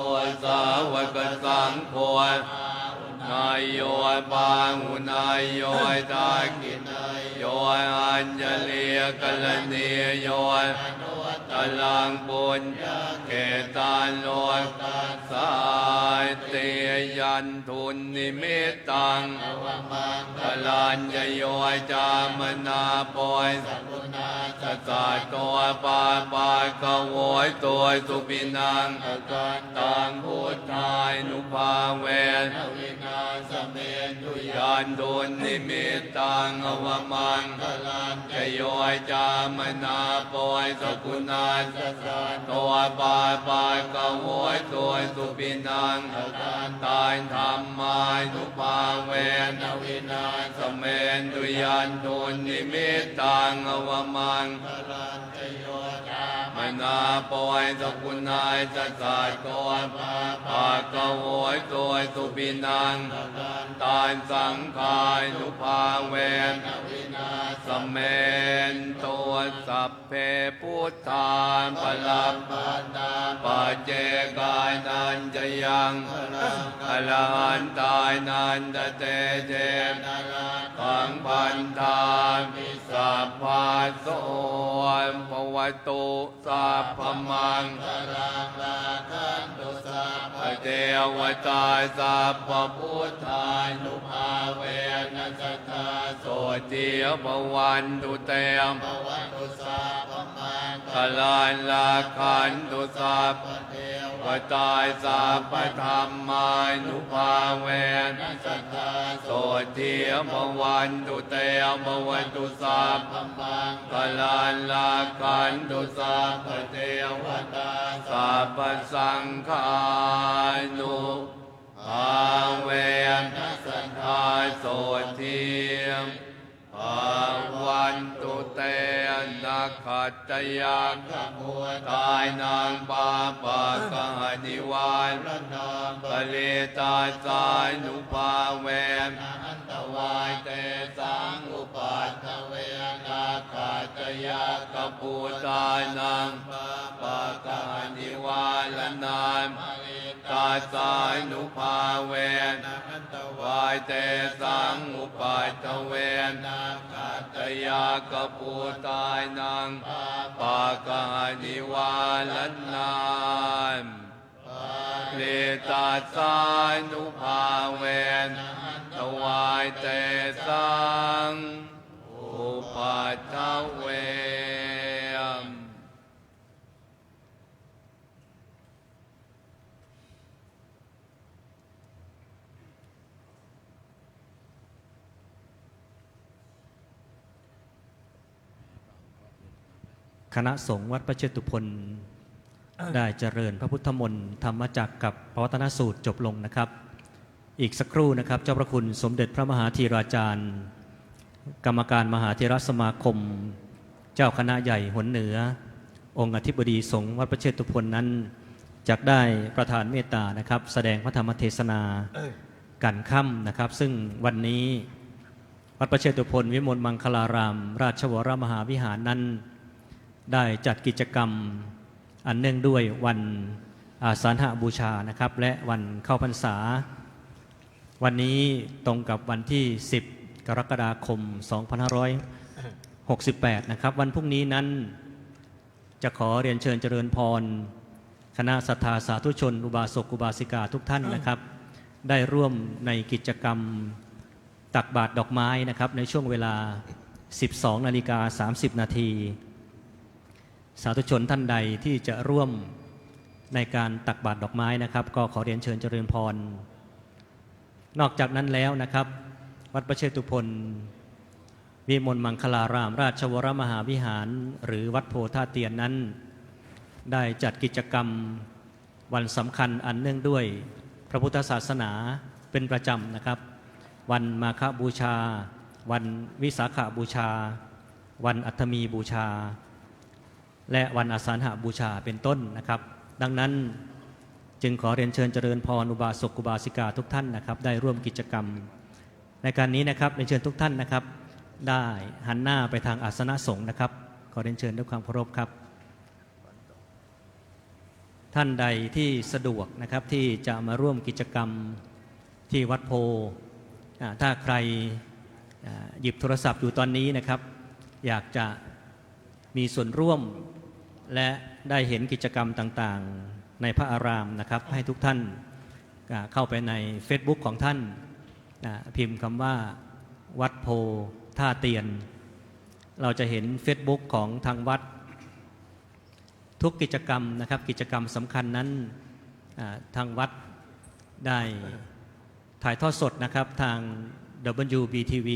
สาวกสังโฆนายโยปาหุนายโยตากินายโยอัญญลีกัลเนียโยตลังปุญเกตาโลกัสสายเตยันทุนนิมิตตังตลัญญโยจามนาปอยสัสสะตัวปาปาขโวยตัวสุปินังตังพุทธายนุภาเวนะวินาสเมตุยา จันตุนิมิตตังอวมังคลังจโยจามนาปอยสกุณาสสันตัวปาปากะโวยตัวสุปินังตายธรรมมานุภาเวนวินาสเมนตุยันตุนิมิตตังอวมังคลังจโยจามนาปอยสกุณาสสันตัวปากะโวยตัวสุปินังตายสังขารนุภาเวนสเมนตัวสัพเพพุทธาปลัมปัจเจกานันจะยังอรหันตายนันตเตเจขังพันธาสัพพาโสภวตุสัพพมังเทวตาสัพพพุทธานุภาเวนัสตาโสติภวันตุเตมขลานลาคันตุสัพพตาสัพพธรรมานุภาเวนัสตาโสติภวันตุเตมวันตุสัพขลานลาคันตุสัพพเทวตาสัพพสังฆานุภาเวนัสตาโสติภวันตุเตนะขัตตยังตายนางปาปะกะนิวานปะเลตาสายนุภาเวนันตวายเตสังอุปัฏฐเวนะขัตตยังกปุตานังปาปะกะนิวานนามตาสายนุภาเวนันตวายเตสังอุปัฏฐเวนะขัตตยังกปุตานังปากานิวาลนามเลตาสานุภาเวนตวายเตสังอุปัฏฐเวมคณะสงฆ์วัดพระเชตุพนได้เจริญพระพุทธมนต์ธรรมจักรกับปวัตนสูตรจบลงนะครับอีกสักครู่นะครับเจ้าพระคุณสมเด็จพระมหาธีราจารย์กรรมการมหาเถรสมาคมเจ้าคณะใหญ่หนเหนือองค์อธิบดีสงฆ์วัดพระเชตุพนนั้นจักได้ประทานเมตตานะครับแสดงพระธรรมเทศนากันค่ำนะครับซึ่งวันนี้วัดพระเชตุพนวิมลมังคลารามราชวรมหาวิหารนั้นได้จัดกิจกรรมอันเนื่องด้วยวันอาสาฬหบูชานะครับและวันเข้าพรรษาวันนี้ตรงกับวันที่10กรกฎาคม2568นะครับวันพรุ่งนี้นั้นจะขอเรียนเชิญเจริญพรคณะศรัทธาสาธุชนอุบาสกอุบาสิกาทุกท่านนะครับได้ร่วมในกิจกรรมตักบาตรดอกไม้นะครับในช่วงเวลา 12:30 นาทีสาธุชนท่านใดที่จะร่วมในการตักบาตรดอกไม้นะครับก็ขอเรียนเชิญเจริญพรนอกจากนั้นแล้วนะครับวัดพระเชตุพนวิมลมังคลารามราชวรมหาวิหารหรือวัดโพธาเตียนนั้นได้จัดกิจกรรมวันสำคัญอันเนื่องด้วยพระพุทธศาสนาเป็นประจำนะครับวันมาฆบูชาวันวิสาขบูชาวันอัฐมีบูชาและวันอาสาฬหบูชาเป็นต้นนะครับดังนั้นจึงขอเรียนเชิญเจริญพรอุบาสกอุบาสิกาทุกท่านนะครับได้ร่วมกิจกรรมในการนี้นะครับเรียนเชิญทุกท่านนะครับได้หันหน้าไปทางอาสนะสงฆ์นะครับขอเรียนเชิญด้วยความเคารพครับท่านใดที่สะดวกนะครับที่จะมาร่วมกิจกรรมที่วัดโพถ้าใครหยิบโทรศัพท์อยู่ตอนนี้นะครับอยากจะมีส่วนร่วมและได้เห็นกิจกรรมต่างๆในพระอารามนะครับให้ทุกท่านเข้าไปใน Facebook ของท่านพิมพ์คำว่าวัดโพท่าเตียนเราจะเห็น Facebook ของทางวัดทุกกิจกรรมนะครับกิจกรรมสำคัญนั้นทางวัดได้ถ่ายทอดสดนะครับทาง WBTV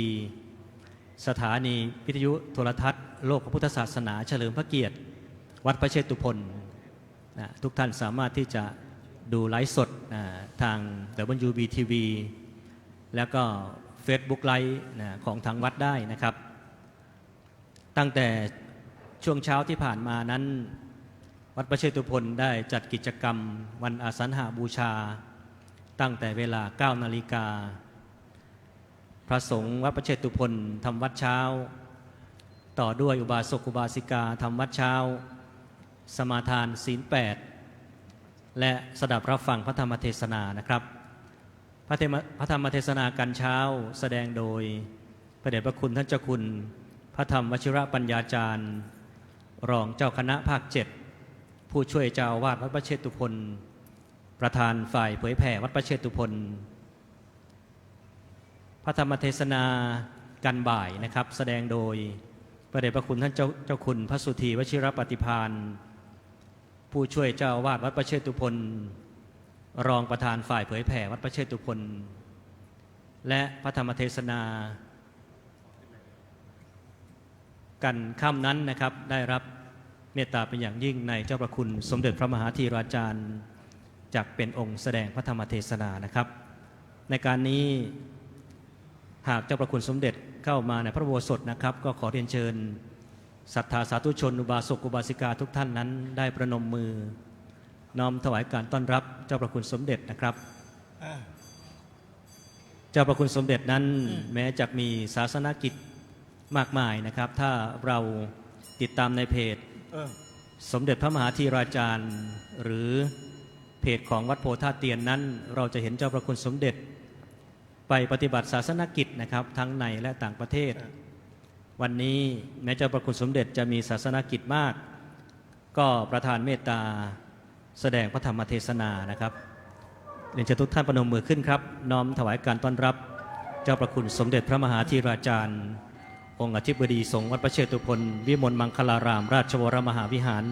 สถานีวิทยุโทรทัศน์โลกพระพุทธศาสนาเฉลิมพระเกียรติวัดพระเชตุพนนะทุกท่านสามารถที่จะดูไลฟ์สดทาง WBTV แล้วก็ Facebook ไลฟ์ของทางวัดได้นะครับตั้งแต่ช่วงเช้าที่ผ่านมานั้นวัดพระเชตุพนได้จัดกิจกรรมวันอาสัญหบูชาตั้งแต่เวลา 9 นาฬิกาพระสงฆ์วัดพระเชตุพนทำวัดเช้าต่อด้วยอุบาสกอุบาสิกาทำวัดเช้าสมาทานศีล 8และสดับรับฟังพระธรรมเทศนานะครับพระธรรมเทศนาการเช้าแสดงโดยพระเดชพระคุณท่านเจ้าคุณพระธรรมวชิรปัญญาจารย์รองเจ้าคณะภาค 7ผู้ช่วยเจ้าอาวาสวัดพระเชตุพนประธานฝ่ายเผยแผ่วัดพระเชตุพนพระธรรมเทศนาการบ่ายนะครับแสดงโดยพระเดชพระคุณท่านเจ้าคุณพระสุธีวชิรปฏิภาณผู้ช่วยเจ้าอาวาสวัดพระเชตุพนรองประธานฝ่ายเผยแผ่วัดพระเชตุพนและพระธรรมเทศนากันค่ำนั้นนะครับได้รับเมตตาเป็นอย่างยิ่งในเจ้าประคุณสมเด็จพระมหาธีราจารย์จักเป็นองค์แสดงพระธรรมเทศนานะครับในการนี้หากเจ้าประคุณสมเด็จเข้ามาในพระอุโบสถนะครับก็ขอเรียนเชิญศรัทธาสาธุชนอุบาสกอุบาสิกาทุกท่านนั้นได้ประนมมือน้อมถวายการต้อนรับเจ้าประคุณสมเด็จนะครับเจ้าประคุณสมเด็จนั้นแม้จะมีศาสนกิจมากมายนะครับถ้าเราติดตามในเพจสมเด็จพระมหาธีราจารย์หรือเพจของวัดโพธาเตียนนั้นเราจะเห็นเจ้าประคุณสมเด็จไปปฏิบัติศาสนกิจนะครับทั้งในและต่างประเทศวันนี้แม้เจ้าประคุณสมเด็จจะมีศาสนกิจมากก็ประทานเมตตาแสดงพระธรรมเทศนานะครับเรียนเชิญทุกท่านประนมมือขึ้นครับน้อมถวายการต้อนรับเจ้าประคุณสมเด็จพระมหาธีราจารย์องค์อธิบดีสงฆ์วัดพระเชตุพนวิมลมังคลารามราชวรมหาวิหาร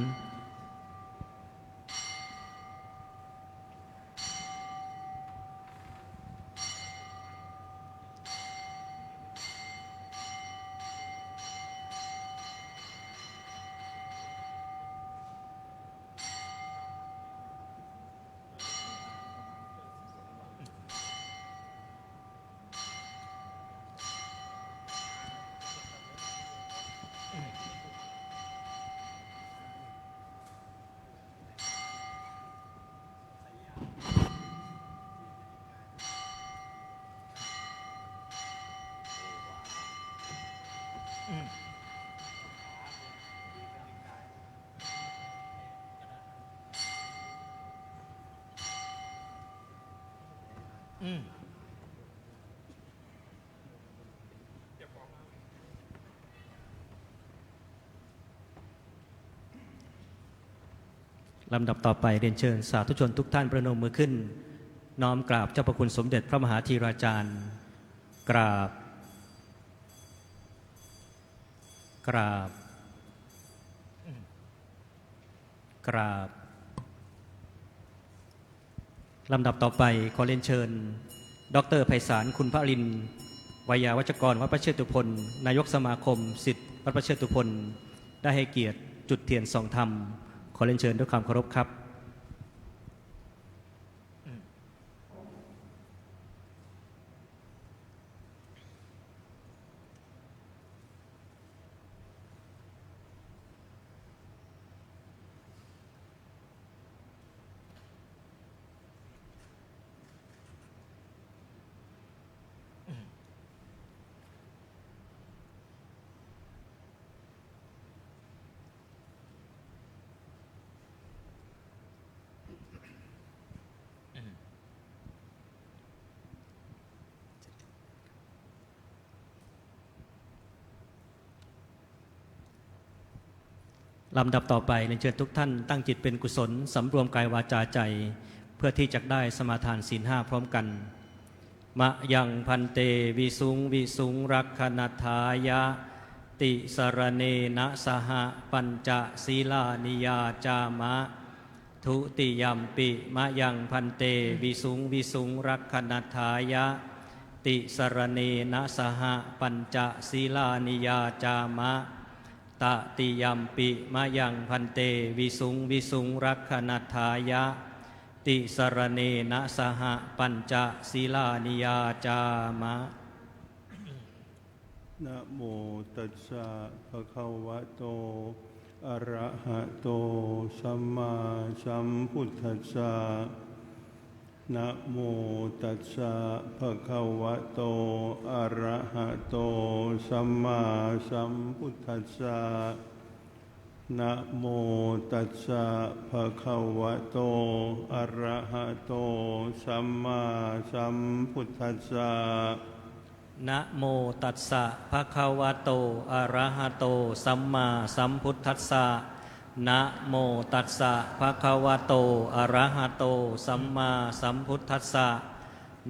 ลำดับต่อไปเรียนเชิญสาธุชนทุกท่านประนมมือขึ้นน้อมกราบเจ้าประคุณสมเด็จพระมหาธีราจารย์กราบกราบกราบลำดับต่อไปขอเรียนเชิญดร.ไพศาลคุณพระลินวิยาวัจกรวัดพระเชตุพนนายกสมาคมศิษย์วัดพระเชตุพนได้ให้เกียรติจุดเทียนส่องธรรมขอเรียนเชิญด้วยความเคารพครับลำดับต่อไปเรียนเชิญทุกท่านตั้งจิตเป็นกุศลสำรวมกายวาจาใจเพื่อที่จะได้สมาทานศีล 5พร้อมกันมะยังพันเตวิสุงวิสุงรักขณทายะติสรเนนะสหปัญจศีลานิยาจามะทุติยัมปิมะยังพันเตวิสุงวิสุงรักขณทายะ ติสรเนนะสหปัญจศีลานิยาจามะตติยัมปิมะยังพันเตวิสุงวิสุงรักขณัฏฐายะติสรเนนะสหปัญจศีลานิยาจามะนะโมตัสสะภะคะวะโตอะระหะโตสัมมาสัมพุทธัสสะนะโมตัสสะภะคะวะโตอะระหะโตสัมมาสัมพุทธัสสะนะโมตัสสะภะคะวะโตอะระหะโตสัมมาสัมพุทธัสสะนะโมตัสสะภะคะวะโตอะระหะโตสัมมาสัมพุทธัสสะนะโมตัสสะภะคะวะโตอะระหะโตสัมมาสัมพุทธัสสะ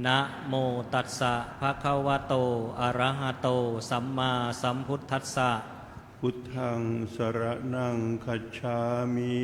นะโมตัสสะภะคะวะโตอะระหะโตสัมมาสัมพุทธัสสะพุทธังสรณังคัจฉามิ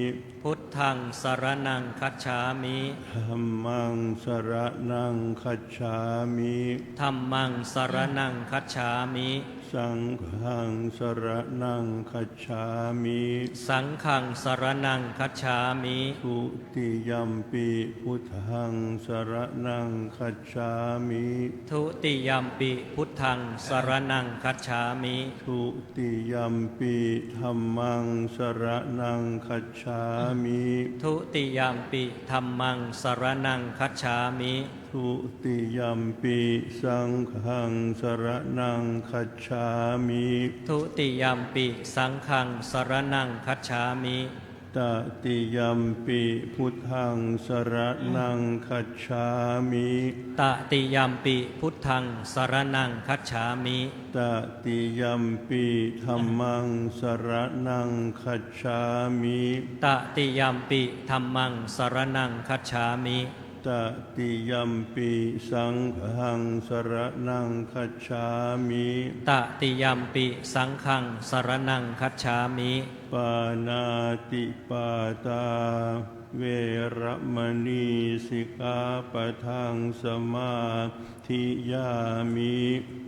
พุทธังสรณังคัจฉามิธัมมังสรณังคัจฉามิธัมมังสรณังคัจฉามิสังฆังสรณังคัจฉามิสังฆังสรณังคัจฉามิทุติยัมปิพุทธังสรณังคัจฉามิทุติยัมปิพุทธังสรณังคัจฉามิทุติยัมปิธัมมังสรณังคัจฉามิทุติยัมปิธัมมังสรณังคัจฉามิทุติยัมปิสังฆังสรณังคัจฉามิทุติยัมปิสังฆังสรณังคัจฉามิตติยัมปิพุทธังสรณังคัจฉามิตติยัมปิพุทธังสรณังคัจฉามิตติยัมปิธัมมังสรณังคัจฉามิตติยัมปิธัมมังสรณังคัจฉามิตติยัมปิสังฆังสรณังคัจฉามิตติยัมปิสังฆังสรณังคัจฉามิปานาติปาตาเวระมณีสิกขาปะทังสมาธิยามิ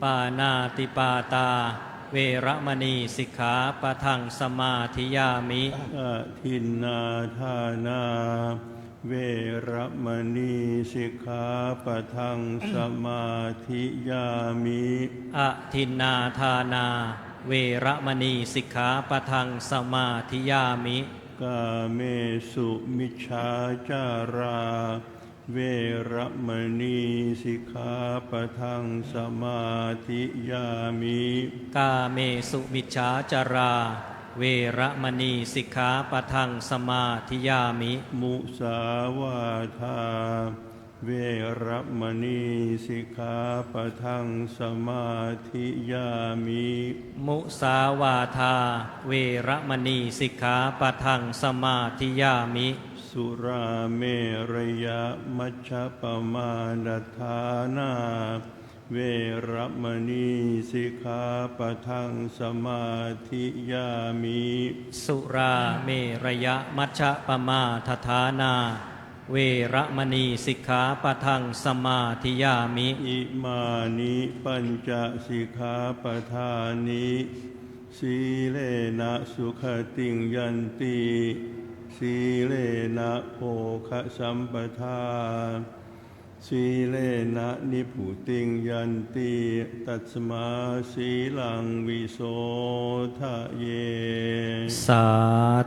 ปานาติปาตาเวระมณีสิกขาปะทังสมาธิยามิอะทินนาทานาเวระมณีสิกขาปะทังสมาธิยามิอะทินนาทานาเวระมณีสิกขาปะทังสมาธิยามิกาเมสุมิจฉาจาราเวระมณีสิกขาปะทังสมาธิยามิกาเมสุมิจฉาจาราเวระมณีสิกขาปะทังสมาธิยามิมุสาวาทาเวระมณีสิกขาปะทังสมาธิยามิมุสาวาทาเวระมณีสิกขาปะทังสมาธิยามิสุราเมรยมัชฌัปมาณฑานาเวระมณีสิกขาปะทังสมาธิยามิสุราเมรยมัชฌัปมาทานาเวระมณีสิกขาปะทังสมาธิยามิอิมานิปัญจสิกขาปทานิสีเลนะสุขติงยันติสีเลนะโภคสัมปทาสีเลนะนิพพุติงยันติตัสมาสีลังวิโสทะเยสา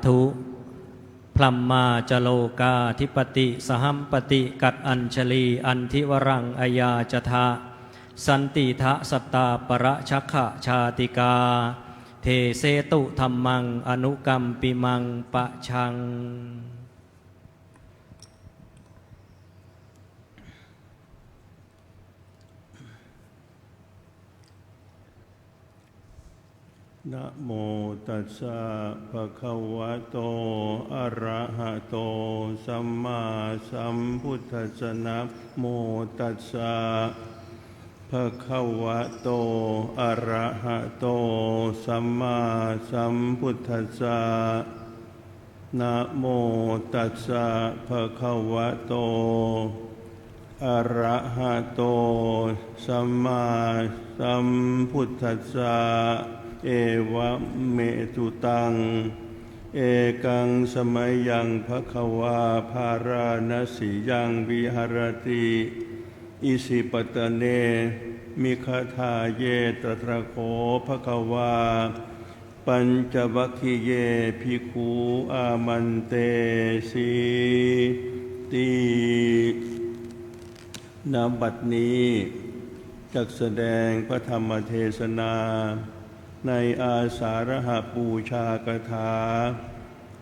ธุพลัมมาจโลกาธิปติสหัมปติกัดอัญชลีอันทิวรังอยาจทาสันติทะสัตตาปรชักขะชาติกาเทเสตุธัมมังอนุกัมปิมังปะชังนะโมตัสสะภะคะวะโตอะระหะโตสัมมาสัมพุทธัสสะนะโมตัสสะภะคะวะโตอะระหะโตสัมมาสัมพุทธัสสะนะโมตัสสะภะคะวะโต อะระหะโตสัมมาสัมพุทธัสสะเอวะเมตุตังเอกังสมัยยังภควาภาราณสียังวิหารติอิสิปตเนมิคทาเยตตระโคภควาปัญจวัคคีเยภิกขุอามันเตสีติณบัดนี้จักแสดงพระธรรมเทศนาในอาสาฬหบูชากถา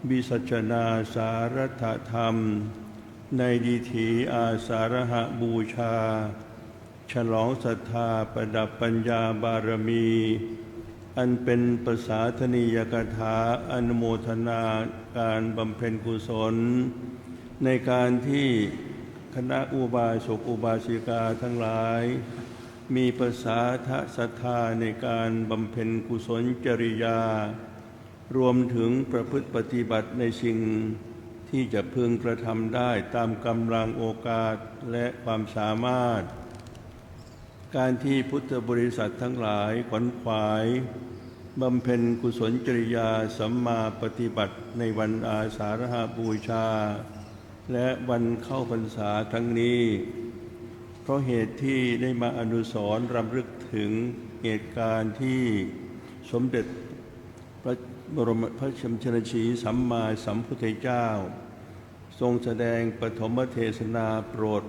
วิสัชนาสารัตธรรมในดิถีอาสาฬหบูชาฉลองศรัทธาประดับปัญญาบารมีอันเป็นประสาทนียกถาอนุโมทนาการบำเพ็ญกุศลในการที่คณะอุบาสกอุบาสิกาทั้งหลายมีประสาทะศรัทธาในการบำเพ็ญกุศลจริยารวมถึงประพฤติปฏิบัติในสิ่งที่จะพึงกระทำได้ตามกำลังโอกาสและความสามารถการที่พุทธบริษัททั้งหลายขวนขวายบำเพ็ญกุศลจริยาสัมมาปฏิบัติในวันอาสาฬหบูชาและวันเข้าพรรษาครั้งนี้เพราะเหตุที่ได้มาอนุสรณ์รำลึกถึงเหตุการณ์ที่สมเด็จพระบรมพระชนมชีสัมมาสัมพุทธเจ้าทรงแสดงปฐมเทศนาโปรด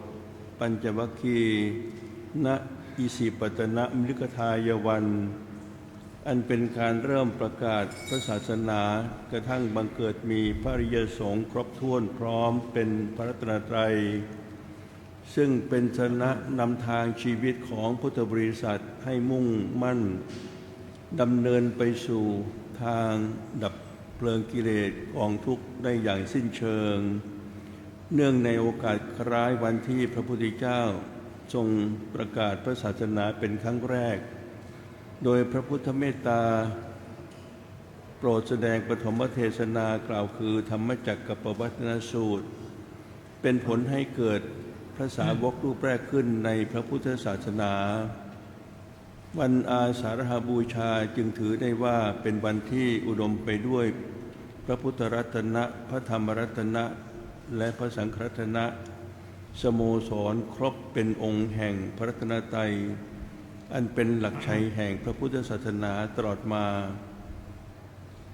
ปัญจวัคคีย์ณอิสิปตนมฤคทายวันอันเป็นการเริ่มประกาศพระศาสนากระทั่งบังเกิดมีพระอริยสงฆ์ครบถ้วนพร้อมเป็นพระรัตนตรัยซึ่งเป็นชนะนำทางชีวิตของพุทธบริษัทให้มุ่งมั่นดำเนินไปสู่ทางดับเพลิงกิเลสกองทุกข์ได้อย่างสิ้นเชิงเนื่องในโอกาสคล้ายวันที่พระพุทธเจ้าทรงประกาศพระศาสนาเป็นครั้งแรกโดยพระพุทธเมตตาโปรดแสดงปฐมเทศนากล่าวคือธรรมจักรกับปวัตนสูตรเป็นผลให้เกิดพระสาวกรูปแรกขึ้นในพระพุทธศาสนาวันอาสาฬหบูชาจึงถือได้ว่าเป็นวันที่อุดมไปด้วยพระพุทธรัตนะพระธรรมรัตนะและพระสังฆรัตนะสโมสรครบเป็นองค์แห่งพระรัตนตรัยอันเป็นหลักชัยแห่งพระพุทธศาสนาตลอดมา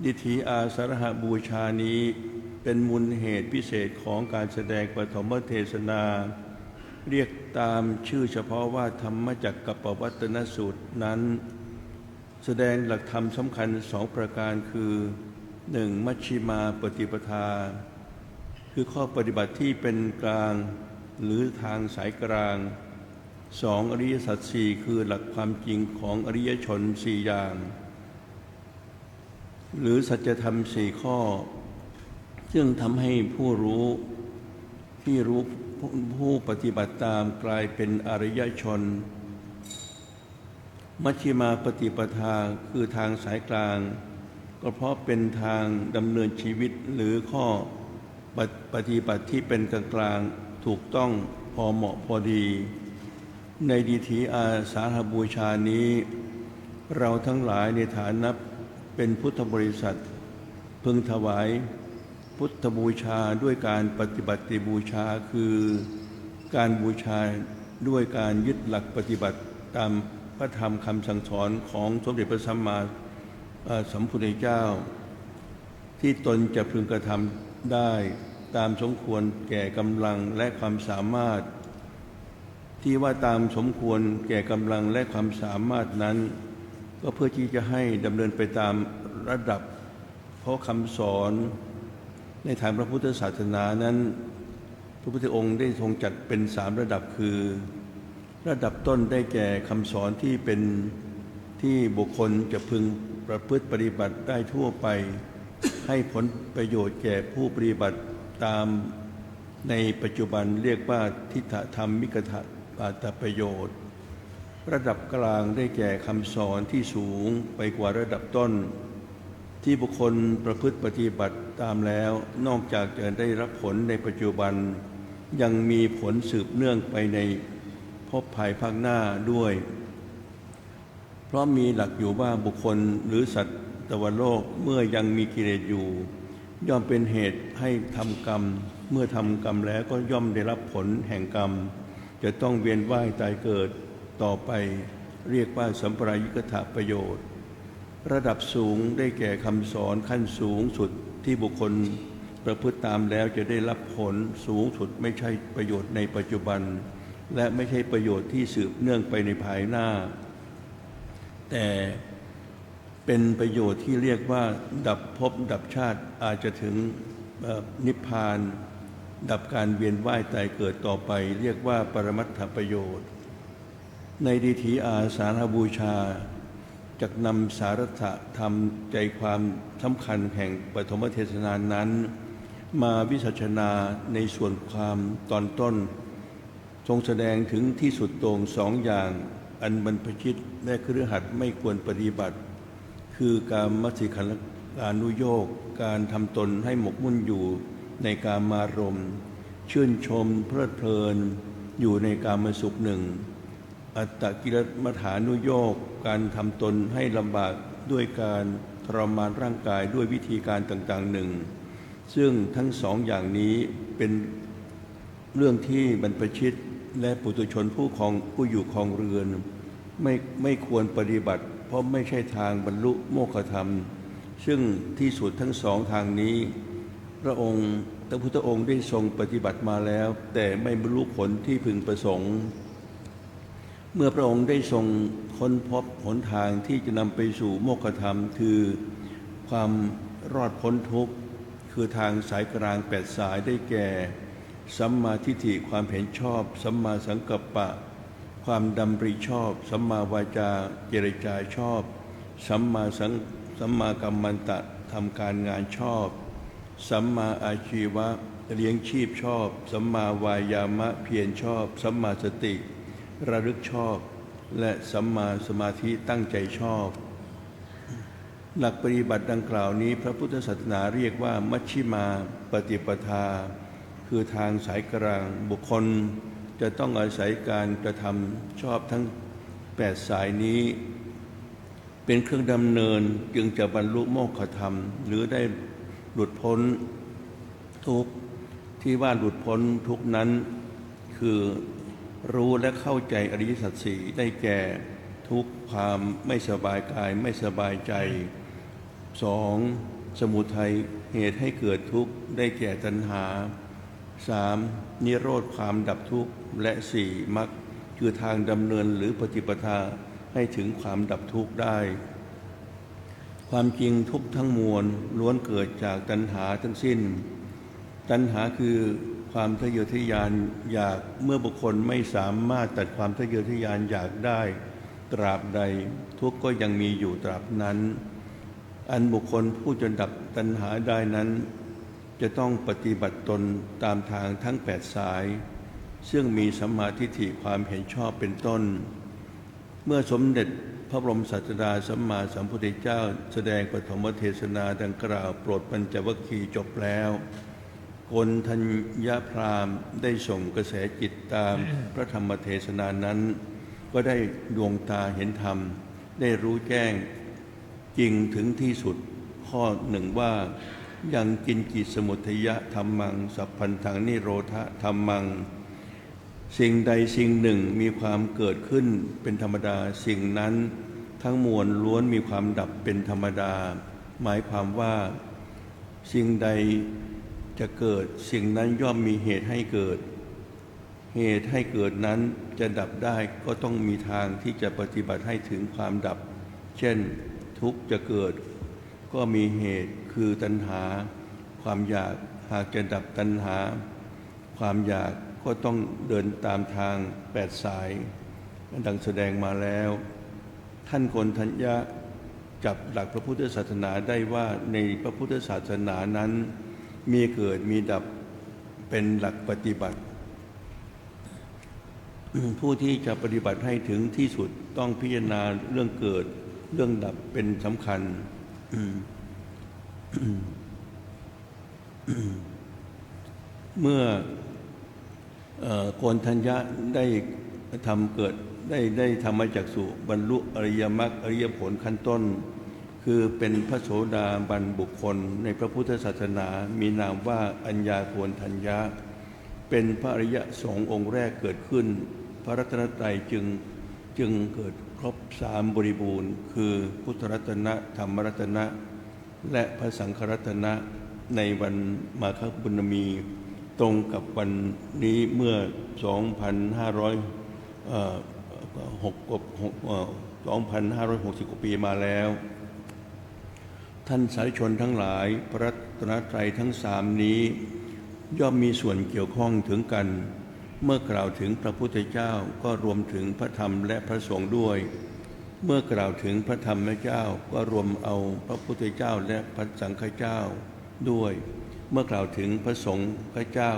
ดิถีอาสาฬหบูชานี้เป็นมูลเหตุพิเศษของการแสดงปฐมเทศนาเรียกตามชื่อเฉพาะว่าธรรมจักรกับปวัตนสูตรนั้นแสดงหลักธรรมสำคัญสองประการคือ 1. มัชฌิมาปฏิปทาคือข้อปฏิบัติที่เป็นกลางหรือทางสายกลาง 2. อริยสัจสี่คือหลักความจริงของอริยชนสี่อย่างหรือสัจธรรมสี่ข้อซึ่งทำให้ผู้รู้ผู้ปฏิบัติตามกลายเป็นอริยชนมัชฌิมาปฏิปทาคือทางสายกลางก็เพราะเป็นทางดำเนินชีวิตหรือข้อปฏิบัติที่เป็นกลางถูกต้องพอเหมาะพอดีในดิถีอาสาฬหบูชานี้เราทั้งหลายในฐานะเป็นพุทธบริษัทพึงถวายพุทธบูชาด้วยการปฏิบัติบูชาคือการบูชาด้วยการยึดหลักปฏิบัติตามพระธรรมคำสั่งสอนของสมเด็จพระสัมมาสัมพุทธเจ้าที่ตนจะพึงกระทำได้ตามสมควรแก่กำลังและความสามารถที่ว่าตามสมควรแก่กำลังและความสามารถนั้นก็เพื่อที่จะให้ดำเนินไปตามระดับเพราะคำสอนในทางพระพุทธศาสนานั้นพระพุทธองค์ได้ทรงจัดเป็น3ระดับคือระดับต้นได้แก่คำสอนที่เป็นที่บุคคลจะพึงประพฤติปฏิบัติได้ทั่วไปให้ผลประโยชน์แก่ผู้ปฏิบัติตามในปัจจุบันเรียกว่าทิฏฐธรรมิกถปาตประโยชน์ระดับกลางได้แก่คำสอนที่สูงไปกว่าระดับต้นที่บุคคลประพฤติปฏิบัติตามแล้วนอกจากจะได้รับผลในปัจจุบัน ยังมีผลสืบเนื่องไปในภพภายภาคหน้าด้วย เพราะมีหลักอยู่ว่าบุคคลหรือสัตวโลกเมื่อยังมีกิเลสอยู่ย่อมเป็นเหตุให้ทำกรรมเมื่อทำกรรมแล้วก็ย่อมได้รับผลแห่งกรรมจะต้องเวียนว่ายตายเกิดต่อไปเรียกว่าสัมปรายุกถประโยชน์ระดับสูงได้แก่คำสอนขั้นสูงสุดที่บุคคลประพฤติตามแล้วจะได้รับผลสูงสุดไม่ใช่ประโยชน์ในปัจจุบันและไม่ใช่ประโยชน์ที่สืบเนื่องไปในภายหน้าแต่เป็นประโยชน์ที่เรียกว่าดับภพดับชาติอาจจะถึงนิพพานดับการเวียนว่ายตายเกิดต่อไปเรียกว่าปรมัตถประโยชน์ในดีถีอาสาฬหบูชาจักนำสารัตธรรมใจความสำคัญแห่งปฐมเทศนานั้นมาวิสัชนาในส่วนความตอนต้นทรงแสดงถึงที่สุดตรงสองอย่างอันบรรพชิตและคฤหัสถ์ไม่ควรปฏิบัติคือการมัสสิขันธานุโยคการทำตนให้หมกมุ่นอยู่ในกามารมณ์ชื่นชมเพลิดเพลินอยู่ในกามสุขหนึ่งอัตตกิลมัฐานุโยคการทำตนให้ลำบากด้วยการทรมานร่างกายด้วยวิธีการต่างๆหนึ่งซึ่งทั้งสองอย่างนี้เป็นเรื่องที่บรรพชิตและปุถุชนผู้อยู่ครองเรือนไม่ควรปฏิบัติเพราะไม่ใช่ทางบรรลุโมฆะธรรมซึ่งที่สุดทั้งสองทางนี้พระพุทธองค์ได้ทรงปฏิบัติมาแล้วแต่ไม่บรรลุผลที่พึงประสงค์เมื่อพระองค์ได้ทรงค้นพบหนทางที่จะนำไปสู่โมฆะธรรมคือความรอดพ้นทุกข์คือทางสายกลาง8สายได้แก่สัมมาทิฏฐิความเห็นชอบสัมมาสังกัปปะความดำริชอบสัมมาวาจาเจริญาชอบสัมมากัมมันตะทำการงานชอบสัมมาอาชีวะเลี้ยงชีพชอบสัมมาวายามะเพียรชอบสัมมาสติระลึกชอบและสัมมาสมาธิตั้งใจชอบหลักปฏิบัติดังกล่าวนี้พระพุทธศาสนาเรียกว่ามัชฌิมาปฏิปทาคือทางสายกลางบุคคลจะต้องอาศัยการกระทำชอบทั้ง8สายนี้เป็นเครื่องดำเนินจึงจะบรรลุโมฆะธรรมหรือได้หลุดพ้นทุกข์ที่ว่าหลุดพ้นทุกข์นั้นคือรู้และเข้าใจอริยสัจสี่ได้แก่ทุกข์ความไม่สบายกายไม่สบายใจ2สมุทัยเหตุให้เกิดทุกข์ได้แก่ตัณหา3นิโรธความดับทุกข์และ4มรรคคือทางดำเนินหรือปฏิปทาให้ถึงความดับทุกข์ได้ความจริงทุกข์ทั้งมวลล้วนเกิดจากตัณหาทั้งสิ้นตัณหาคือความทะเยอทะยานอยากเมื่อบุคคลไม่สามารถตัดความทะเยอทะยานอยากได้ตราบใดทุกข์ก็ยังมีอยู่ตราบนั้นอันบุคคลผู้จะดับตัณหาได้นั้นจะต้องปฏิบัติตนตามทางทั้ง8สายซึ่งมีสัมมาทิฏฐิความเห็นชอบเป็นต้นเมื่อสมเด็จพระบรมศาสดาสัมมาสัมพุทธเจ้าแสดงปฐมเทศนาดังกล่าวโปรดปัญจวัคคีย์จบแล้วโกณฑัญญพราหมณ์ได้ส่งกระแสจิตตามพระธรรมเทศนานั้นก็ได้ดวงตาเห็นธรรมได้รู้แจ้งจริงถึงที่สุดข้อหนึ่งว่ายังกินจิสมุทัยะธรรมังสัพพันธังนิโรธธรรมังสิ่งใดสิ่งหนึ่งมีความเกิดขึ้นเป็นธรรมดาสิ่งนั้นทั้งมวลล้วนมีความดับเป็นธรรมดาหมายความว่าสิ่งใดจะเกิดสิ่งนั้นย่อมมีเหตุให้เกิดเหตุให้เกิดนั้นจะดับได้ก็ต้องมีทางที่จะปฏิบัติให้ถึงความดับเช่นทุกข์จะเกิดก็มีเหตุคือตัณหาความอยากหากจะดับตัณหาความอยากก็ต้องเดินตามทาง8สายดังแสดงมาแล้วท่านโกณฑัญญะจับหลักพระพุทธศาสนาได้ว่าในพระพุทธศาสนานั้นมีเกิดมีดับเป็นหลักปฏิบัติ ผู้ที่จะปฏิบัติให้ถึงที่สุดต้องพิจารณาเรื่องเกิดเรื่องดับเป็นสำคัญ เมื่อ โกณทัญญะได้ทำเกิดได้ทำมาจากสู่บรรลุอริยมรรคอริยผลขั้นต้น คือเป็นพระโสดาบันบุคคลในพระพุทธศาสนามีนามว่าอัญญาโกณทัญญะเป็นพระอริยสงฆ์องค์แรกเกิดขึ้นพระรัตนตรัยจึงเกิดครบ3บริบูรณ์คือพุทธรัตนะธรรมรัตนะและพระสังฆรัตนะในวันมาฆบุญมีตรงกับวันนี้เมื่อ 2,560 กว่าปีมาแล้วท่านสาธุชนทั้งหลายพระรัตนตรัยทั้ง3นี้ย่อมมีส่วนเกี่ยวข้องถึงกันเมื่อกล่าวถึงพระพุทธเจ้าก็รวมถึงพระธรรมและพระสงฆ์ด้วยเมื่อกล่าวถึงพระธรรมเจ้าก็รวมเอาพระพุทธเจ้าและพระสังฆเจ้าด้วยเมื่อกล่าวถึงพระสงฆ์เจ้า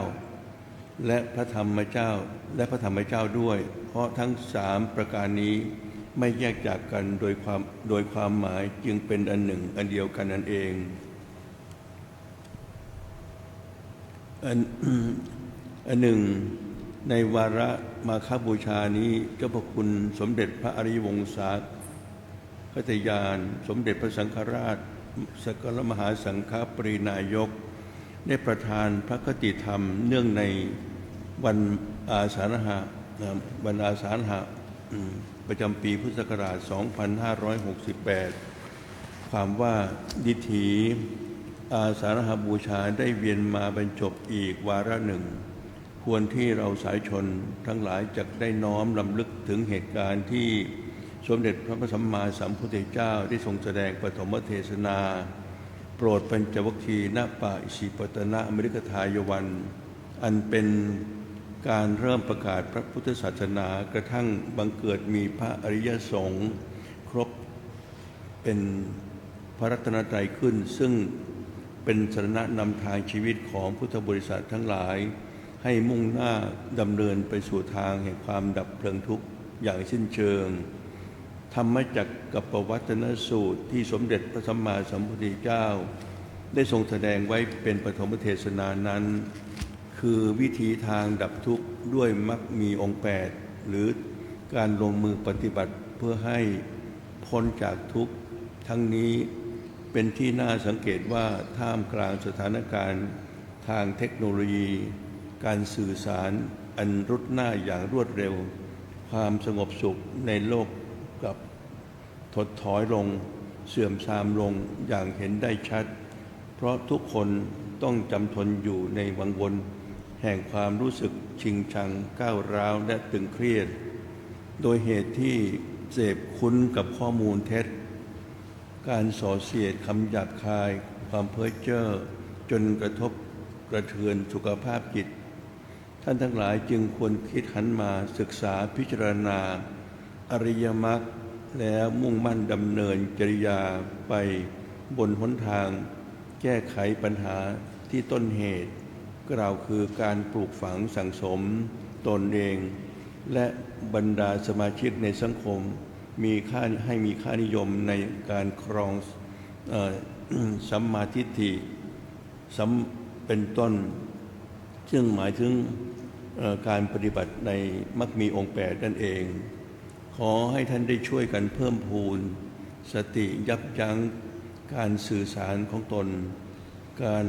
และพระธรรมเจ้าด้วยเพราะทั้ง3ประการนี้ไม่แยกจากกันโดยความหมายจึงเป็นอันหนึ่งอันเดียวกันนั่นเองอันหนึ่งในวาระมาฆบูชานี้เจ้าพระคุณสมเด็จพระอริยวงศาคตยานสมเด็จพระสังฆราชสกลมหาสังฆปรินายกได้ประทานพระคติธรรมเนื่องในวันอาสาฬหะประจำปีพุทธศักราช 2568 ความว่าดิถีอาสาฬหบูชาได้เวียนมาบรรจบอีกวาระหนึ่งควรที่เราสายชนทั้งหลายจะได้น้อมรำลึกถึงเหตุการณ์ที่สมเด็จพระสัมมาสัมพุทธเจ้าได้ทรงแสดงปฐมเทศนาโปรดปัญจวัคคีย์ณป่าอิสิปตนะอเมริกทายวันอันเป็นการเริ่มประกาศพระพุทธศาสนากระทั่งบังเกิดมีพระอริยสงฆ์ครบเป็นพระรัตนตรัยขึ้นซึ่งเป็นสรณะนำทางชีวิตของพุทธบริษัททั้งหลายให้มุ่งหน้าดำเนินไปสู่ทางแห่งความดับเพลิงทุกข์อย่างสิ้นเชิงธรรมจักรกับปวัตนสูตรที่สมเด็จพระสัมมาสัมพุทธเจ้าได้ทรงแสดงไว้เป็นปฐมเทศนานั้นคือวิธีทางดับทุกข์ด้วยมรรคมีองค์8หรือการลงมือปฏิบัติเพื่อให้พ้นจากทุกข์ทั้งนี้เป็นที่น่าสังเกตว่าท่ามกลางสถานการณ์ทางเทคโนโลยีการสื่อสารอันรุดหน้าอย่างรวดเร็วความสงบสุขในโลกกับถดถอยลงเสื่อมทรามลงอย่างเห็นได้ชัดเพราะทุกคนต้องจำทนอยู่ในวังวนแห่งความรู้สึกชิงชังก้าวร้าวและตึงเครียดโดยเหตุที่เสพคุ้นกับข้อมูลเท็จการส่อเสียดคำหยาบคายความเพ้อเจ้อจนกระทบกระเทือนสุขภาพจิตท่านทั้งหลายจึงควรคิดหันมาศึกษาพิจารณาอริยมรรคแล้วมุ่งมั่นดำเนินจริยาไปบนหนทางแก้ไขปัญหาที่ต้นเหตุกล่าวคือการปลูกฝังสั่งสมตนเองและบรรดาสมาชิกในสังคมให้มีค่านิยมในการครองสัมมาทิฏฐิเป็นต้นซึ่งหมายถึงการปฏิบัติในมรรคมีองค์8นั่นเองขอให้ท่านได้ช่วยกันเพิ่มพูนสติยับยั้งการสื่อสารของตนการ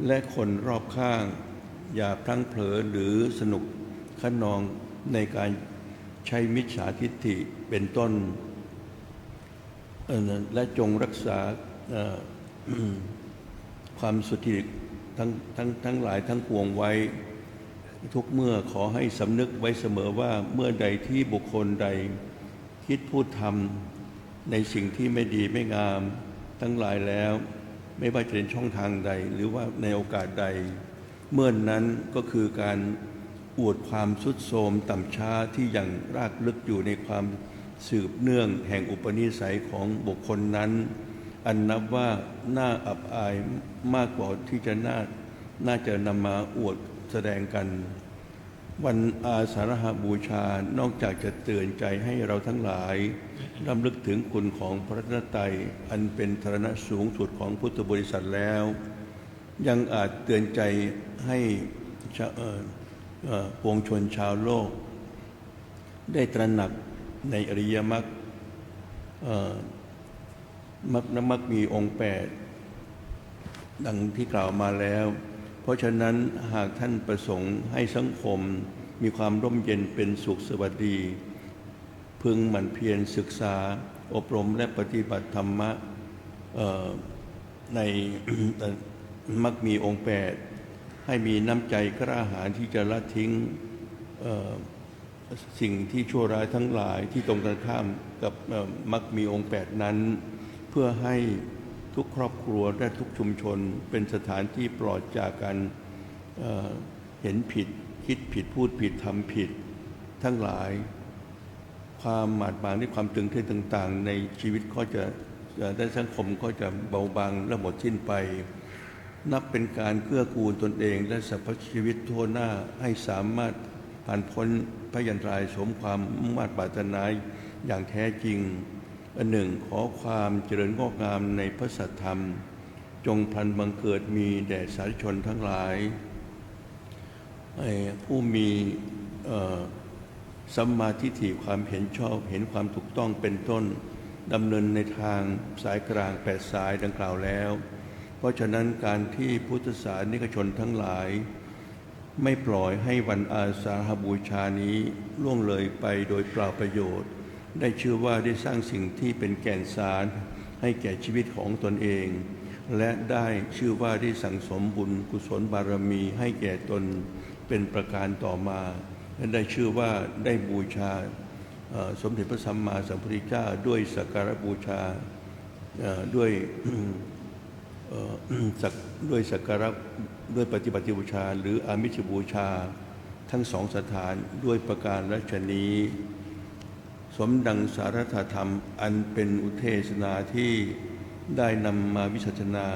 และคนรอบข้างอย่าพลั้งเผลอหรือสนุกขนองในการใช้มิจฉาทิฏฐิเป็นต้นและจงรักษาความสุจริตทั้งหลายทั้งปวงไว้ทุกเมื่อขอให้สำนึกไว้เสมอว่าเมื่อใดที่บุคคลใดคิดพูดทำในสิ่งที่ไม่ดีไม่งามทั้งหลายแล้วไม่ว่าจะเป็นช่องทางใดหรือว่าในโอกาสใดเมื่อนนั้นก็คือการอวดความทรุดโทรมต่ำช้าที่ยังรากลึกอยู่ในความสืบเนื่องแห่งอุปนิสัยของบุคคลนั้นอันนับว่าน่าอับอายมากกว่าที่จะน่าจะนำมาอวดแสดงกันวันอาสาฬหบูชานอกจากจะเตือนใจให้เราทั้งหลายรำลึกถึงคุณของพระรัตนตรัยอันเป็นฐานะสูงสุดของพุทธบริษัทแล้วยังอาจเตือนใจให้ ปวงชนชาวโลกได้ตระหนักในอริยมรรคมรรคมีองค์8ดังที่กล่าวมาแล้วเพราะฉะนั้นหากท่านประสงค์ให้สังคมมีความร่มเย็นเป็นสุขสวัสดีพึงหมั่นเพียรศึกษาอบรมและปฏิบัติธรรมะใน มักมีองค์8ให้มีน้ำใจกล้าหาญที่จะละทิ้งสิ่งที่ชั่วร้ายทั้งหลายที่ตรงกันข้ามกับมักมีองค์8นั้นเพื่อให้ทุกครอบครัวและทุกชุมชนเป็นสถานที่ปลอดจากการเห็นผิดคิดผิดพูดผิดทำผิดทั้งหลายความหมาดหมางในความตึงเครียดต่างๆในชีวิตก็จะได้สังคมก็จะเบาบางและหมดสิ้นไปนับเป็นการเกื้อกูลตนเองและสรรพชีวิตทั่วหน้าให้สามารถผ่านพ้นพยันตรายสมความมุ่งมั่นปรารถนาอย่างแท้จริงอันหนึ่งขอความเจริญงอกงามในพระสัทธรรมจงพลันบังเกิดมีแด่สาธุชนทั้งหลายผู้มีสัมมาทิฏฐิความเห็นชอบเห็นความถูกต้องเป็นต้นดำเนินในทางสายกลาง8สายดังกล่าวแล้วเพราะฉะนั้นการที่พุทธศาสนิกชนทั้งหลายไม่ปล่อยให้วันอาสาฬหบูชานี้ล่วงเลยไปโดยเปล่าประโยชน์ได้ชื่อว่าได้สร้างสิ่งที่เป็นแก่นสารให้แก่ชีวิตของตนเองและได้ชื่อว่าได้สั่งสมบุญกุศลบารมีให้แก่ตนเป็นประการต่อมาและได้ชื่อว่าได้บูชาสมเด็จพระสัมมาสัมพุทธเจ้าด้วยสักการะบูชาด้วยสักการะด้วยปฏิบัติบูชาหรืออามิสบูชาทั้งสองสถานด้วยประการราชนี้สมดังสารัตธรรมอันเป็นอุเทศนาที่ได้นำมาวิสัชนา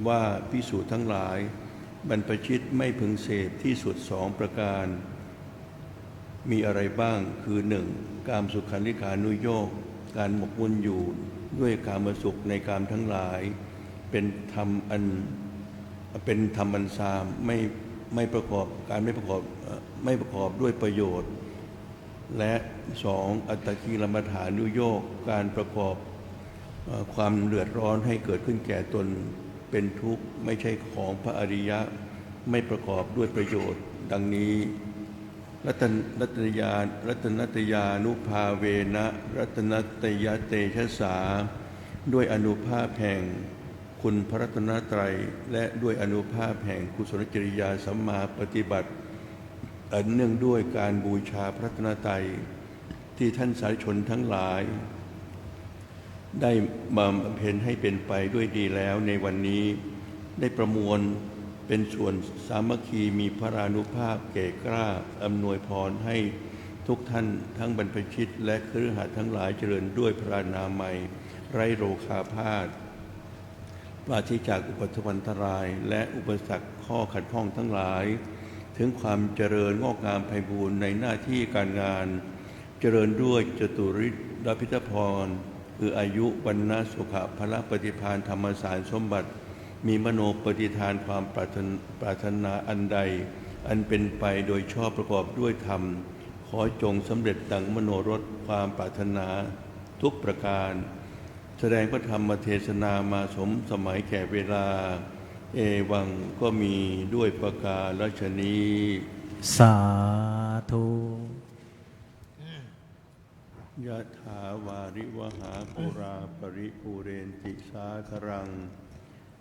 ว่าภิกษุทั้งหลายบรรพชิตไม่พึงเสพที่สุด2ประการมีอะไรบ้างคือ1กามสุขันธิกานุโยคการหมกมุ่นอยู่ด้วยกามสุขในกามทั้งหลายเป็นธรรมอันซามไม่ประกอบด้วยประโยชน์และ2อัตตกิลมัฏฐานุโยคการประกอบความเดือดร้อนให้เกิดขึ้นแก่ตนเป็นทุกข์ไม่ใช่ของพระอริยะไม่ประกอบด้วยประโยชน์ดังนี้รัตนัตยานุภาเวนะรัตนัตยเตชะสาด้วยอนุภาพแห่งคุณพระรัตนตรัยและด้วยอนุภาพแห่งกุศลจริยาสัมมาปฏิบัติอันเนื่องด้วยการบูชาพระรัตนตรัยที่ท่านสาธุชนทั้งหลายได้บำเพ็ญให้เป็นไปด้วยดีแล้วในวันนี้ได้ประมวลเป็นส่วนสามัคคีมีพระรานุภาพแก่กล้าอำนวยพรให้ทุกท่านทั้งบรรพชิตและคฤหัสถ์ทั้งหลายเจริญด้วยพระนามัยไร้โรคาพาธปราศจากอุปสรรคอันตรายและอุปสรรคข้อขัดข้องทั้งหลายถึงความเจริญงอกงามไพบูรณ์ในหน้าที่การงานเจริญด้วยจตุริดพิทพรคืออายุวรรณะสุขะพละปฏิภาณธรรมสารสมบัติมีมโนปฏิทานความปรารถนาอันใดอันเป็นไปโดยชอบประกอบด้วยธรรมขอจงสำเร็จดังมโนรสความปรารถนาทุกประการแสดงพระธรรมเทศนามาสมสมัยแก่เวลาเอวังก็มีด้วยประการฉนี้สาธุยะถาวาริวหาปุราปริปูเรนติสาครัง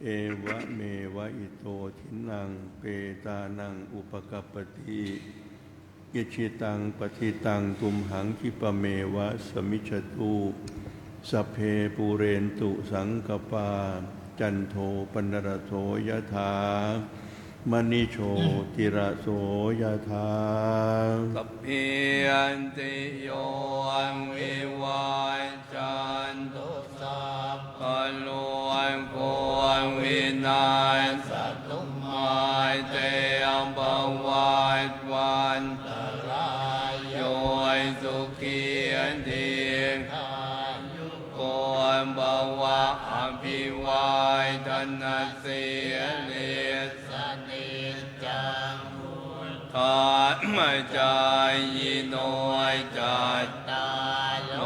เอวะเมวะอิโตทินังเปตานังอุปกัปปติอิชิตังปฏิตังตุมหังคิปะเมวะสมิจฉตุสัพเพปูเรนตุสังกปาจันโทปนรโสยถามณิโชติระโสยถาสัพพิอันติโยวิวัจจันตุสัพพะโลกโควินาศตุมาเตภวัตวันตรายโยสุขีอันติโกภวะอภิวาทนาสิเลสนิจังพุทธา มจายโนยจัตตาโล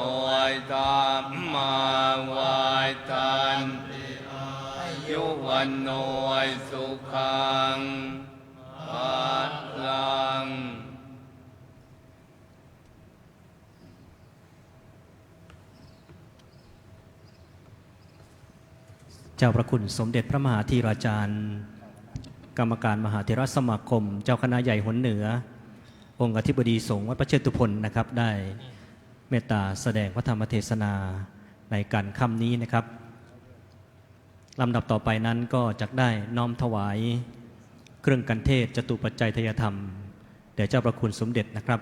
ยธรรมาวาทันติอายุวันโนยสุขังภาลังเจ้าพระคุณสมเด็จพระมหาธีราจารย์กรรมการมหาเถรสมาคม เจ้าคณะใหญ่หนเหนือ องค์อธิบดีสงฆ์วัดพระเชตุพนนะครับได้เมตตาแสดงพระธรรมเทศนาในการค่ำนี้นะครับลำดับต่อไปนั้นก็จะได้น้อมถวายเครื่องกันเทศจตุปัจจัยทยธรรมแด่เจ้าพระคุณสมเด็จนะครับ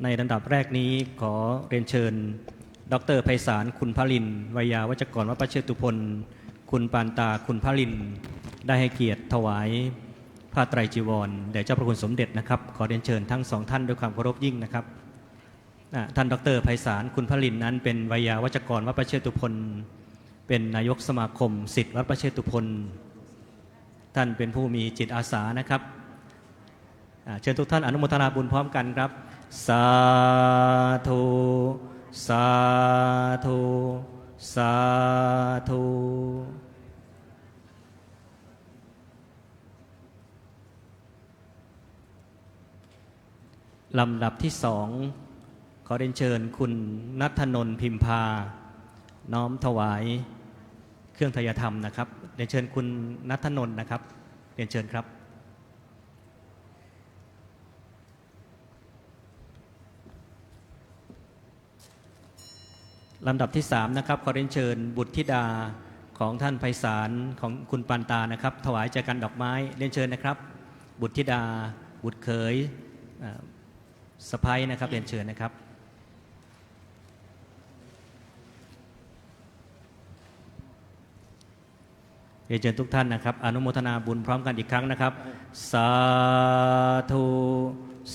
ในลำดับแรกนี้ขอเรียนเชิญดร.ไพศาลคุณพลินวิยาวัจกรวัดพระเชตุพนคุณปานตาคุณพลินได้ให้เกียรติถวายผ้าไตรจีวรแด่เจ้าพระคุณสมเด็จนะครับขอเรียนเชิญทั้งสองท่านด้วยความเคารพยิ่งนะครับท่านดร.ไพศาลคุณพลินนั้นเป็นวิยาวัจกรวัดพระเชตุพนเป็นนายกสมาคมศิษย์วัดพระเชตุพนท่านเป็นผู้มีจิตอาสานะครับเชิญทุกท่านอนุโมทนาบุญพร้อมกันครับสาธุสาธุสาธุลำดับที่สองขอเรียนเชิญคุณณัฐนนท์พิมพาน้อมถวายเครื่องไตรธรรมนะครับเรียนเชิญคุณณัฐนนท์นะครับเรียนเชิญครับลำดับที่3นะครับขอเรียนเชิญบุตรธิดาของท่านไพศาลของคุณปานตานะครับถวายแจกันดอกไม้เรียนเชิญนะครับบุตรธิดาบุตรเขยสะใภ้นะครับเรียนเชิญนะครับเรียนเชิญทุกท่านนะครับอนุโมทนาบุญพร้อมกันอีกครั้งนะครับสาธุ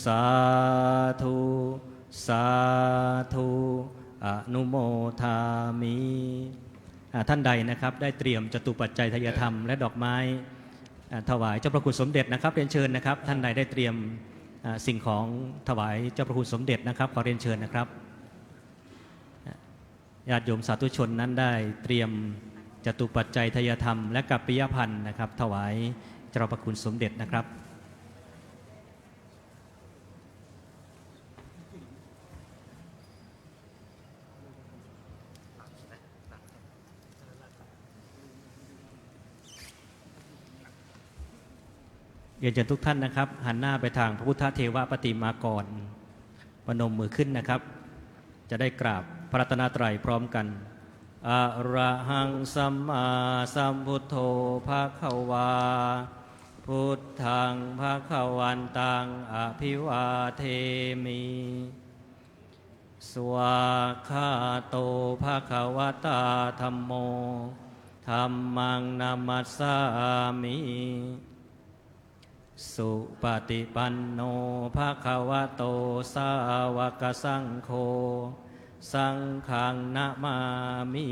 สาธุสาธุอนุโมทามิท่านใดนะครับได้เตรียมจตุปัจจัยทายธรรมและดอกไม้ถวายเจ้าพระคุณสมเด็จนะครับเรียนเชิญนะครับท่านใดได้เตรียมสิ่งของถวายเจ้าพระคุณสมเด็จนะครับขอเรียนเชิญนะครับญาติโยมสาธุชนนั้นได้เตรียมจตุปัจจัยทายธรรมและกัปปิยพันธ์นะครับถวายเจ้าพระคุณสมเด็จนะครับเรียนเชิญทุกท่านนะครับหันหน้าไปทางพระพุทธเทวปฏิมากรปนมมือขึ้นนะครับจะได้กราบพระรัตนตรัยพร้อมกันอะระหังสัมมาสัมพุทโธภควาพุทธังภควันตังอภิวาเทมิสวากขาโตภควตาธัมโมธัมมังนามัสสามิสุปฏิปันโนภควโตสาวกสังโฆสังฆังนะมามิ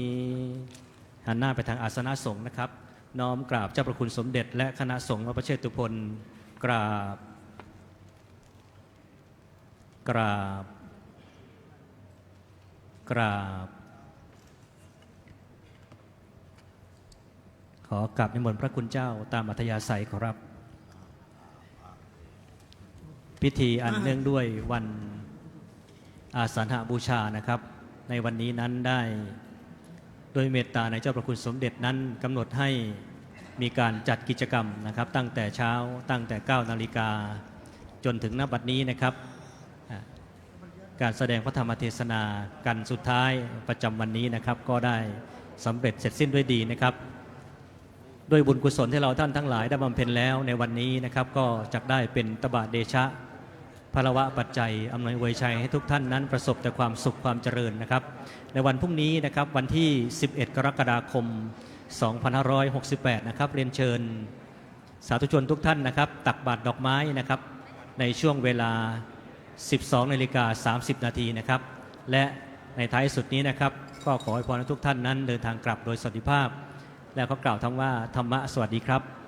หันหน้าไปทางอาสนะสงฆ์นะครับน้อมกราบเจ้าพระคุณสมเด็จและคณะสงฆ์วัดพระเชตุพนกราบกราบกราบขอกราบนิมนต์พระคุณเจ้าตามอัธยาศัยขอรับพิธีอันเนื่องด้วยวันอาสาฬหบูชานะครับในวันนี้นั้นได้โดยเมตตาในเจ้าพระคุณสมเด็จนั้นกำหนดให้มีการจัดกิจกรรมนะครับตั้งแต่เช้าตั้งแต่ 9 นาฬิกาจนถึงณบัดนี้นะครับการแสดงพระธรรมเทศนากันสุดท้ายประจำวันนี้นะครับก็ได้สำเร็จเสร็จสิ้นด้วยดีนะครับด้วยบุญกุศลที่เราท่านทั้งหลายได้บำเพ็ญแล้วในวันนี้นะครับก็จะได้เป็นตบะเดชะพลวะปัจจัยอำนวยอวยชัยให้ทุกท่านนั้นประสบแต่ความสุขความเจริญนะครับในวันพรุ่งนี้นะครับวันที่11 กรกฎาคม 2568นะครับเรียนเชิญสาธุชนทุกท่านนะครับตักบาตรดอกไม้นะครับในช่วงเวลา 12:30 นาทีนะครับและในท้ายสุดนี้นะครับ ก็ขอให้พรให้ทุกท่านนั้นเดินทางกลับโดยสวัสดิภาพ แล้วก็กล่าวทั้งว่าธรรมะสวัสดีครับ